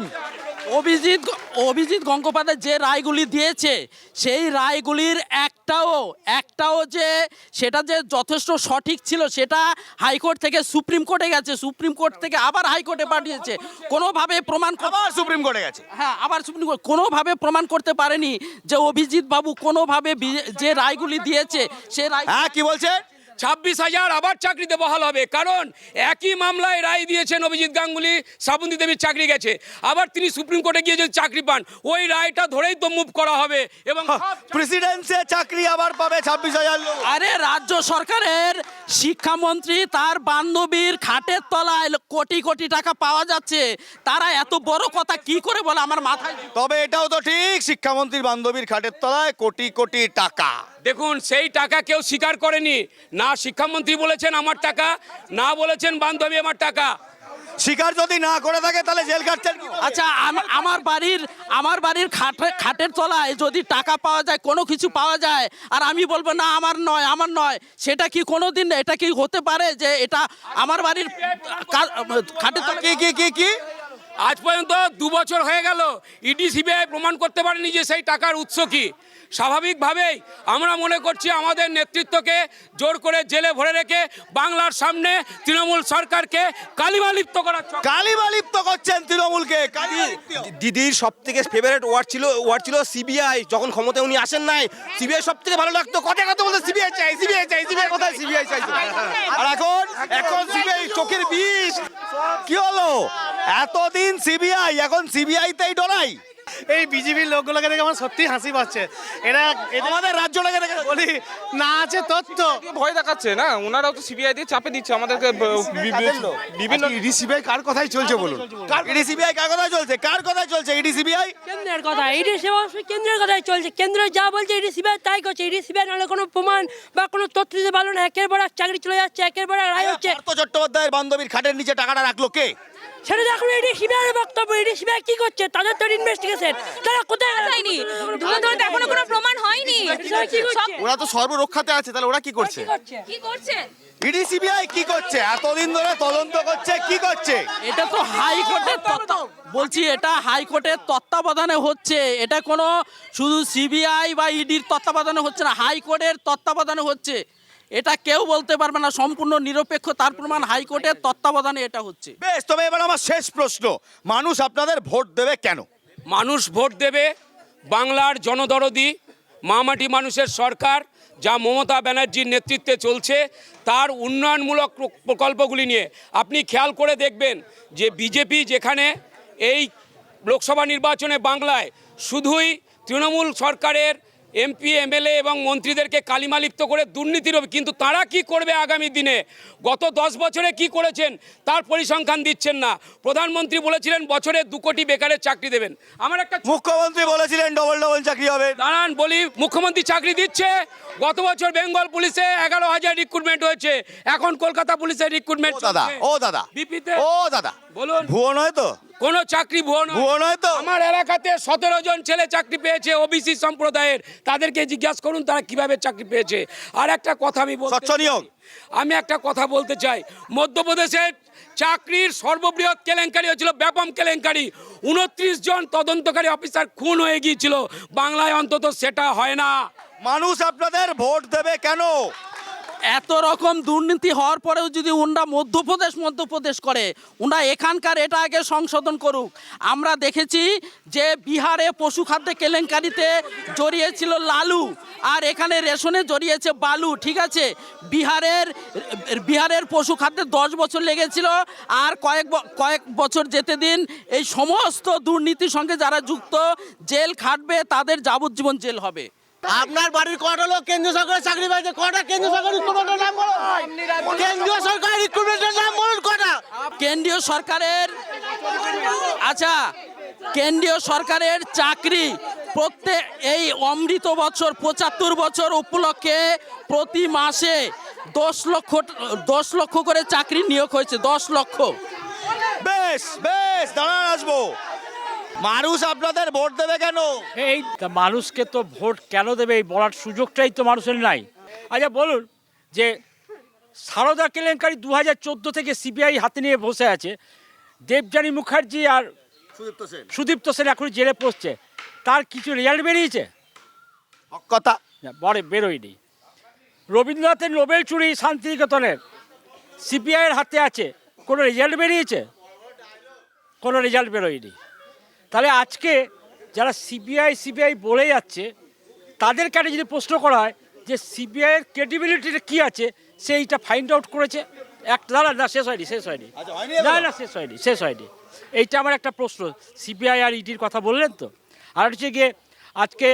অভিজিৎ গঙ্গোপাধ্যায় যে রায়গুলি দিয়েছে সেই রায়গুলির একটাও যে সেটা যে যথেষ্ট সঠিক ছিল সেটা হাইকোর্ট থেকে সুপ্রিম কোর্টে গেছে, সুপ্রিম কোর্ট থেকে আবার হাইকোর্টে পাঠিয়েছে, কোনোভাবে প্রমাণ আবার সুপ্রিম কোর্টে গেছে। হ্যাঁ, আবার সুপ্রিম কোর্ট কোনোভাবে প্রমাণ করতে পারেনি যে অভিজিৎ বাবু কোনোভাবে যে রায়গুলি দিয়েছে সে রায়। হ্যাঁ, কি বলছে? 26,000 আবার চাকরিতে বহাল হবে, কারণ একই মামলায় রায় দিয়েছেন অভিজিৎ গাঙ্গুলি, শ্রাবন্তী দেবীর চাকরি গেছে, আবার তিনি সুপ্রিম কোর্টে গিয়ে যদি চাকরি পান ওই রায়টা ধরেই তো মুভ করা হবে এবং প্রেসিডেন্সে চাকরি আবার পাবে 26,000 লোক। আরে রাজ্য সরকারের শিক্ষামন্ত্রী তার বান্ধবীর খাটের তলায় কোটি কোটি টাকা পাওয়া যাচ্ছে, তারা এত বড় কথা কি করে বলে আমার মাথায়। তবে এটাও তো ঠিক, শিক্ষামন্ত্রীর বান্ধবীর খাটের তলায় কোটি কোটি টাকা। দেখুন, সেই টাকা কেউ স্বীকার করেনি, না শিক্ষামন্ত্রী বলেছেন আমার টাকা, না বলেছেন বান্ধবী আমার টাকা। স্বীকার যদি না করে থাকে তাহলে জেল কাটছেন। আচ্ছা, আমার বাড়ির খাটের তলায় যদি টাকা পাওয়া যায়, কোনো কিছু পাওয়া যায়, আর আমি বলবো না আমার নয়, সেটা কি কোনোদিন এটা কি হতে পারে যে এটা আমার বাড়ির খাটের তলায়? কি আজ পর্যন্ত 2 বছর হয়ে গেল ইডি সিবিআই প্রমাণ করতে পারেনি যে সেই টাকার উৎস কি। স্বাভাবিকভাবেই আমরা মনে করছি আমাদের নেতৃত্বকে জোর করে জেলে ভরে রেখে বাংলার সামনে তৃণমূল সরকারকে কালিমালিপ্ত কালিমালিপ্ত করছেন তৃণমূলকে। দিদির সব থেকে ফেভারিট ওয়ার্ড ছিল সিবিআই। যখন ক্ষমতায় উনি আসেন নাই, সিবিআই সব থেকে ভালো লাগতো, কথা বলতে সিবিআই চাই, কোথায় সিবিআই চাই। আর এখন সিবিআই চোখের বিষ। কি হলো? এতদিন সিবিআই, এখন সিবিআইতেই ডরাই। এই বিজেপির লোকগুলোকে দেখে আমার সত্যি হাসি পাচ্ছে। এরা আমাদের রাজ্যটাকে দেখে বলি না আছে তথ্য, ভয় দেখাচ্ছে না, ওনারাও তো সিবিআই দিয়ে চাপে দিচ্ছে আমাদেরকে বিভিন্ন। ইডি সিবিআই কার কথাই চলছে বলুন? ইডি সিবিআই কার কথাই চলছে? কার কথাই চলছে? ইডি সিবিআই কেন্দ্রের কথা, ইডি কেন্দ্রের কথাই চলছে। কেন্দ্র যা বলছে ইডি সিবিআই তাই করছে। ইডি সিবিআই নাহলে কোনো প্রমাণ বা কোনো তথ্য দিতে পারলো না। একের পর এক চাকরি চলে যাচ্ছে, একের পর এক রায় হচ্ছে। পার্থ চট্টোপাধ্যায়ের বান্ধবীর খাটের নিচে টাকাটা রাখলো কে? সেটা দেখুন ইডি সিবিআইয়ের বক্তব্য। ইডি সিবিআই কি করছে? তাদের তো ইনভেস্টিগেশন, তারা কোথায় হয়নি, ধরে এখনো কোনো প্রমাণ হয়নি। ওরা তো সর্বরক্ষাতে আছে, তাহলে ওরা কি করছে? কি করছে? ইডি সিবিআই কি করছে? এতদিন ধরে তদন্ত করছে, কি করছে? এটা তো হাইকোর্টের বলছি, এটা হাইকোর্টের তত্ত্বাবধানে হচ্ছে। এটা কোনো শুধু সিবিআই বা ইডির তত্ত্বাবধানে হচ্ছে না, হাইকোর্টের তত্ত্বাবধানে হচ্ছে। এটা কেউ বলতে পারবে না, সম্পূর্ণ নিরপেক্ষ, তার প্রমাণ হাইকোর্টের তত্ত্বাবধানে এটা হচ্ছে। বেশ, তবে এবার আমার শেষ প্রশ্ন, মানুষ আপনাদের ভোট দেবে কেন? মানুষ ভোট দেবে বাংলার জনদরদি মামাটি মানুষের সরকার যা মমতা ব্যানার্জির নেতৃত্বে চলছে তার উন্নয়নমূলক প্রকল্পগুলি নিয়ে। আপনি খেয়াল করে দেখবেন যে বিজেপি যেখানে এই লোকসভা নির্বাচনে বাংলায় শুধুই তৃণমূল সরকারের এমপি এমএলএ এবং মন্ত্রীদেরকে কালিমালিপ্ত করে দুর্নীতির, কিন্তু তারা কি করবে আগামী দিনে? গত 10 বছরে কি করেছেন তার পরিসংখ্যান দিচ্ছেন না। প্রধানমন্ত্রী বলেছিলেন বছরে 2 কোটি বেকারের চাকরি দেবেন। আমার একটা মুখ্যমন্ত্রী বলেছিলেন ডবল চাকরি হবে। দাঁড়ান বলি, মুখ্যমন্ত্রী চাকরি দিচ্ছে। গত বছর বেঙ্গল পুলিশে 11,000 রিক্রুটমেন্ট হয়েছে, এখন কলকাতা পুলিশের রিক্রুটমেন্ট। দাদা বলুন, ভুয়ো নয় তো? কোনো চাকরি ভুয়ো নয় তো? আমার এলাকাতে 17 জন ছেলে চাকরি পেয়েছে ওবিসি সম্প্রদায়ের, তাদেরকে জিজ্ঞাসা করুন তারা কিভাবে চাকরি পেয়েছে। আর একটা কথা আমি একটা কথা বলতে চাই, মধ্যপ্রদেশের চাকরির সর্ববৃহৎ কেলেঙ্কারি হয়েছিল, ব্যাপম কেলেঙ্কারি। 29 জন তদন্তকারী অফিসার খুন হয়ে গিয়েছিল। বাংলায় অন্তত সেটা হয় না। মানুষ আপনাদের ভোট দেবে কেন? এত রকম দুর্নীতি হওয়ার পরেও যদি উনরা মধ্যপ্রদেশ করে, উনরা এখানকার এটা আগে সংশোধন করুক। আমরা দেখেছি যে বিহারে পশু খাদ্য কেলেঙ্কারিতে জড়িয়েছিল লালু, আর এখানে রেশনে জড়িয়েছে বালু, ঠিক আছে। বিহারের পশু খাদ্যে 10 বছর লেগেছিল, আর কয়েক বছর যেতে দিন এই সমস্ত দুর্নীতির সঙ্গে যারা যুক্ত জেল খাটবে তাদের যাবজ্জীবন জেল হবে। আপনার বাড়ির কটা লোক কেন্দ্রীয় সরকারের চাকরি পাইছে? কটা কেন্দ্রীয় সরকারের রিক্রুটমেন্টের নাম বলুন। কেন্দ্রীয় সরকারের রিক্রুটমেন্টের নাম বলুন কটা? কেন্দ্রীয় সরকারের, আচ্ছা, কেন্দ্রীয় সরকারের চাকরি প্রত্যেক এই অমৃত বছর 75 বছর উপলক্ষে প্রতি মাসে 10 লক্ষ করে চাকরি নিয়োগ হয়েছে, 10 লক্ষ। বেশ বেশ, দাঁড়ান আসবো। মানুষ আপনাদের ভোট দেবে কেন? এই তা মানুষকে তো ভোট কেন দেবে এই বলার সুযোগটাই তো মানুষের নাই। আচ্ছা বলুন যে সারদা কেলেঙ্কারি 2014 থেকে সিবিআই হাতে নিয়ে বসে আছে, দেবযানী মুখার্জি আর সুদীপ্ত সেন এখন জেলে পড়ছে, তার কিছু রেজাল্ট বেরিয়েছে? কথা বেরোয়নি। রবীন্দ্রনাথের নোবেল চুরি শান্তিনিকেতনের সিবিআইয়ের হাতে আছে, কোনো রেজাল্ট বেরিয়েছে? কোনো রেজাল্ট বেরোয়নি। তাহলে আজকে যারা সিবিআই বলে যাচ্ছে তাদের কাছে যদি প্রশ্ন করা হয় যে সিবিআইয়ের ক্রেডিবিলিটিটা কী আছে, সেইটা ফাইন্ড আউট করেছে একটা। না শেষ হয়নি শেষ হয়নি। এইটা আমার একটা প্রশ্ন। সিবিআই আর ইডির কথা বললেন তো, আর হচ্ছে গিয়ে আজকে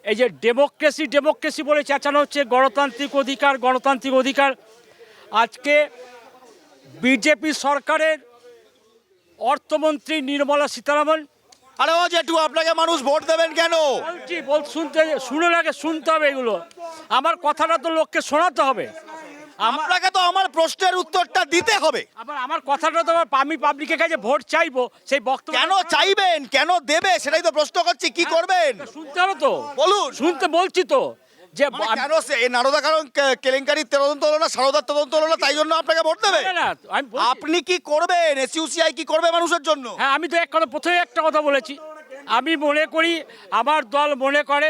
এই যে ডেমোক্রেসি বলে চেঁচানো হচ্ছে, গণতান্ত্রিক অধিকার। আজকে বিজেপি সরকারের অর্থমন্ত্রী নির্মলা সীতারামন, আরে ও জেঠু, আপনাকে মানুষ ভোট দেবেন কেন? শুনতে হবে এগুলো। আমার কথাটা তো লোককে শোনাতে হবে। আপনাকে তো আমার প্রশ্নের উত্তরটা দিতে হবে। আমার কথাটা তো আমি পাবলিকের কাছে ভোট চাইবো, সেই বক্তব্য কেন চাইবেন, কেন দেবে, সেটাই তো প্রশ্ন করছি। কি করবেন শুনতে হবে তো, বলুন। শুনতে বলছি তো যে কেন এই নারদা কারণ কেলেঙ্কারির তদন্ত হলো না, সারদার তদন্ত হলো না, তাই জন্য আপনাকে ভোট দেবে? আপনি কি করবেন? এসইউসিআই কি করবে মানুষের জন্য? হ্যাঁ, আমি তো প্রথমে একটা কথা বলেছি। আমি মনে করি, আমার দল মনে করে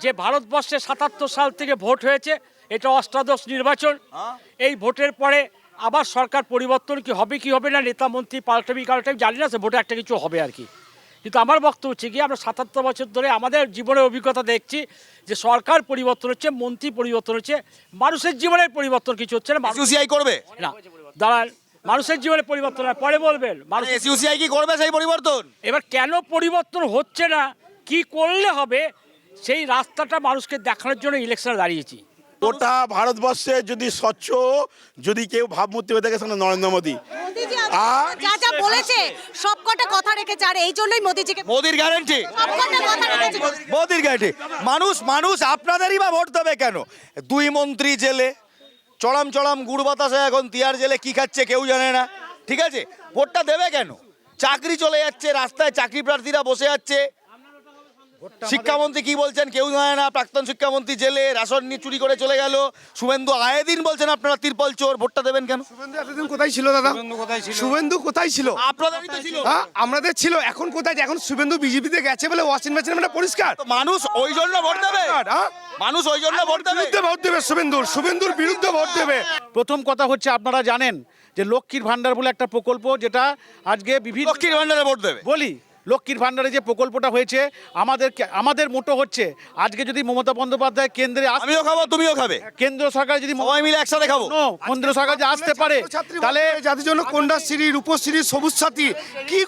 যে ভারতবর্ষে 77 সাল থেকে ভোট হয়েছে, এটা অষ্টাদশ নির্বাচন। এই ভোটের পরে আবার সরকার পরিবর্তন কি হবে না, নেতা মন্ত্রী পাল্টাবি জানি না, সে ভোটে একটা কিছু হবে আর কি। কিন্তু আমার বক্তব্য হচ্ছে কি, আমরা 77 বছর ধরে আমাদের জীবনের অভিজ্ঞতা দেখছি যে সরকার পরিবর্তন হচ্ছে, মন্ত্রী পরিবর্তন হচ্ছে, মানুষের জীবনের পরিবর্তন কিছু হচ্ছে না। এসইউসিআই করবে না, দাঁড়ান, মানুষের জীবনে পরিবর্তন হয় পরে বলবেন। এসইউসিআই কি করবে সেই পরিবর্তন? এবার কেন পরিবর্তন হচ্ছে না, কি করলে হবে, সেই রাস্তাটা মানুষকে দেখানোর জন্য ইলেকশনে দাঁড়িয়েছি। গোটা ভারতবর্ষে যদি স্বচ্ছ যদি কেউ ভাবমূর্তি হয়ে থাকে সেখানে নরেন্দ্র মোদী। আর যা বলেছে সবকটা কথা রেখেছে, আর এই জন্যই মোদির গ্যারান্টি, মোদির গ্যারান্টি। মানুষ আপনাদেরই বা ভোট দেবে কেন? 2 মন্ত্রী জেলে, চড়াম গুড় বাতাসে এখন তিয়ার জেলে কি খাচ্ছে কেউ জানে না, ঠিক আছে? ভোটটা দেবে কেন? চাকরি চলে যাচ্ছে, রাস্তায় চাকরি প্রার্থীরা বসে যাচ্ছে। শিক্ষামন্ত্রী কি বলছেন কেউ জানে না, প্রাক্তন শিক্ষামন্ত্রী জেলে, রেশন নিয়ে চুরি করে চলে গেল। শুভেন্দু আয়ে দিন বলছেন আপনারা তিরপল চোর, ভোটটা দেবেন কেন? শুভেন্দু এতদিন কোথায় ছিল দাদা? শুভেন্দু কোথায় ছিল? আপনাদেরই তো ছিল। আমাদের ছিল, এখন কোথায়? এখন শুভেন্দু বিজেপিতে গেছে বলে ওয়াশিং মেশিন মানে পরিষ্কার। মানুষ ওই জন্য ভোট দেবে, মানুষ ওই জন্য ভোট দেবে, শুভেন্দুর বিরুদ্ধে ভোট দেবে। প্রথম কথা হচ্ছে, আপনারা জানেন যে লক্ষ্মীর ভাণ্ডার বলে একটা প্রকল্প, যেটা আজকে বিভিন্ন লক্ষ্মীর ভাণ্ডারে ভোট দেবে বলি। লক্ষ্মীর ভাণ্ডারে যে প্রকল্পটা হয়েছে, আমাদের মোটো হচ্ছে, আজকে যদি মমতা বন্দ্যোপাধ্যায় কেন্দ্রে, আমিও খাবো তুমিও খাবে, কেন্দ্র সরকার যদি সবাই মিলে একসাথে খাবো, কেন্দ্র সরকার যে আসতে পারে, তাহলে যাদের জন্য কন্যাশ্রী, রূপশ্রী, সবুজ সাথী কি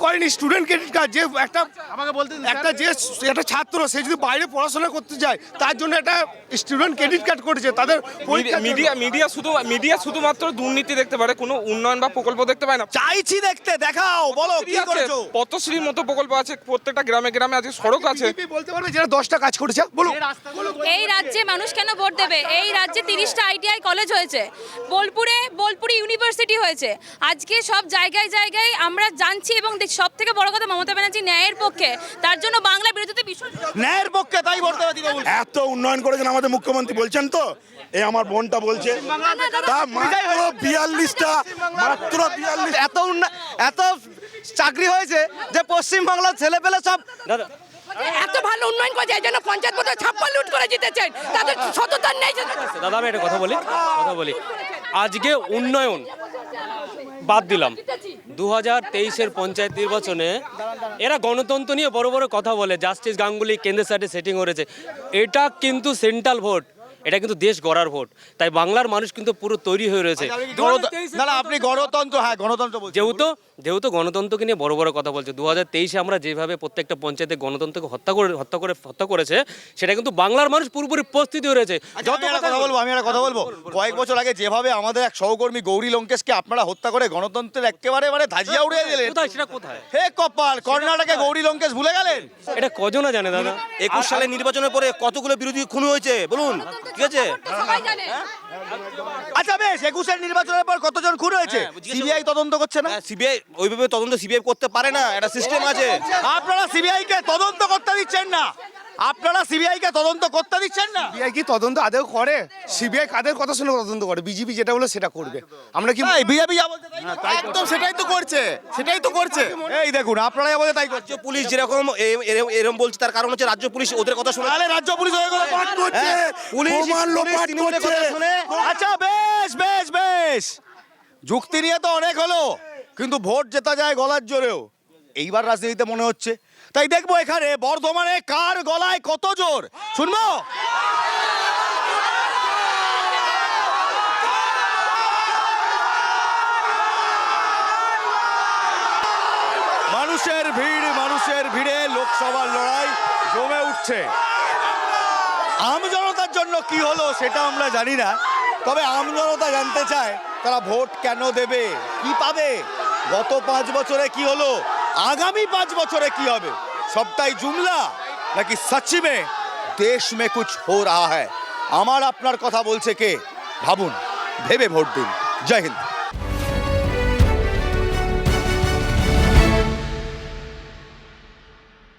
করেনি স্টুডেন্ট ক্রেডিট কার্ড, যে আমাকে বলতে একটা ছাত্র সে যদি বাইরে পড়াশোনা করতে যায় তার জন্য একটা স্টুডেন্ট ক্রেডিট কার্ড করেছে। তাদের মিডিয়া শুধুমাত্র দুর্নীতি দেখতে পারে, কোনো উন্নয়ন বা প্রকল্প দেখতে পায় না। চাইছি দেখতে, দেখাও, বলো কি করেছো। পথশ্রীর মতো প্রকল্প আছে, প্রত্যেকটা গ্রামে গ্রামে আজকে সড়ক আছে। বলতে পারবে যারা 10টা কাজ করেছে, বলো। এই রাজ্যে মানুষ কেন ভোট দেবে? এই রাজ্যে 30টা ITI কলেজ হয়েছে, বোলপুরে ইউনিভার্সিটি হয়েছে। আজকে সব জায়গায় আমরা জানছি, এবং সব থেকে বড় কথা, মমতা ব্যানার্জি ন্যায়ের পক্ষে, তার জন্য বাংলা বিরোধীতে ভীষণ ন্যায়ের পক্ষে, তাই ভোট দেবে তৃণমূল। এত উন্নয়ন করেছেন আমাদের মুখ্যমন্ত্রী, বলছেন তো, এই আমার বোনটা বলছে, তা মাত্র 42টা, এত চাকরি হয়েছে যে পশ্চিমবাংলার ছেলে পেলে সব এত ভালো উন্নয়ন করেছে, এই জন্য পঞ্চায়েত পদে ছাপ্পা লুট করে জিতেছেন, তাদের সততার নেই। দাদা আমি একটা কথা বলি, আজকে উন্নয়ন বাদ দিলাম, 2023-এর পঞ্চায়েত নির্বাচনে এরা গণতন্ত্র নিয়ে বড় বড় কথা বলে, জাস্টিস গাঙ্গুলি কেন্দ্রের সাথে সেটিং করেছে। এটা কিন্তু সেন্ট্রাল ভোট, এটা কিন্তু দেশ গড়ার ভোট। তাই বাংলার মানুষ কিন্তু পুরো তৈরি হয়ে রয়েছে। না না, আপনি গণতন্ত্র, হ্যাঁ গণতন্ত্র বলছেন। যেহেতু গণতন্ত্রকে নিয়ে বড় বড় কথা বলছে, 2023-এ আমরা যেভাবে প্রত্যেকটা পঞ্চায়েতে গণতন্ত্রকে হত্যা করেছে, সেটা কিন্তু বাংলার মানুষ পুরোপুরি প্রস্তুতি হয়েছে। আমি একটা কথা বলবো, কয়েক বছর আগে যেভাবে আমাদের এক সহকর্মী গৌরী লঙ্কেশকে আপনারা হত্যা করে গণতন্ত্রের একেবারে ধাজিয়া উড়িয়ে দিলেন, সেটা কোথায়? হে কপাল, কর্ণাটকে গৌরী লঙ্কেশ ভুলে গেলেন? এটা কজনা জানে দাদা? 21 সালের নির্বাচনের পরে কতগুলো বিরোধী খুন হয়েছে বলুন, ঠিক আছে? আচ্ছা বেশ, 21-এর নির্বাচনের পর কতজন খুন হয়েছে? সিবিআই তদন্ত করছে না? সিবিআই ওইভাবে তদন্ত সিবিআই করতে পারে না, একটা সিস্টেম আছে। আপনারা সিবিআই কে তদন্ত করতে দিচ্ছেন না, আপনারা সিবিআই কে তদন্ত করতে দিচ্ছেন না। সিবিআই কি তদন্ত আদেও করে? সিবিআই কাদের কথা শুনে তদন্ত করে? বিজেপি যেটা বলে সেটা করবে। আমরা কি বিজেপি যা বলছে একদম সেটাই তো করছে, সেটাই তো করছে। এই দেখুন, আপনারা যা বলছে তাই করছে। রাজ্য পুলিশ যেরকম এরকম বলছে, তার কারণ হচ্ছে রাজ্য পুলিশ ওদের কথা শুনে। তাহলে রাজ্য পুলিশ হয়ে গেল পুলিশ তৃণমূলের কথা শুনে। আচ্ছা বেশ বেশ বেশ, যুক্তি নিয়ে তো অনেক হলো, কিন্তু ভোট জেতা যায় গলার জোরেও, এইবার রাজনীতিতে মনে হচ্ছে। তাই দেখবো এখানে বর্ধমানে কার গলায় কত জোর, শুনবো। মানুষের ভিড়ে লোকসভার লড়াই জমে উঠছে। আমজনতার জন্য কি হলো সেটা আমরা জানি না, তবে আমজনতা জানতে চায় তারা ভোট কেন দেবে, কি পাবে, গত 5 বছরে কি হলো, আগামী 5 বছরে কি হবে, সবটাই জুমলা নাকি সচ্চি মে দেশ মে কুছ হো রাহা হ্যায়। আমার আপনার কথা বলছে কে? ভাবুন, ভেবে ভোট দিন। জয় হিন্দ।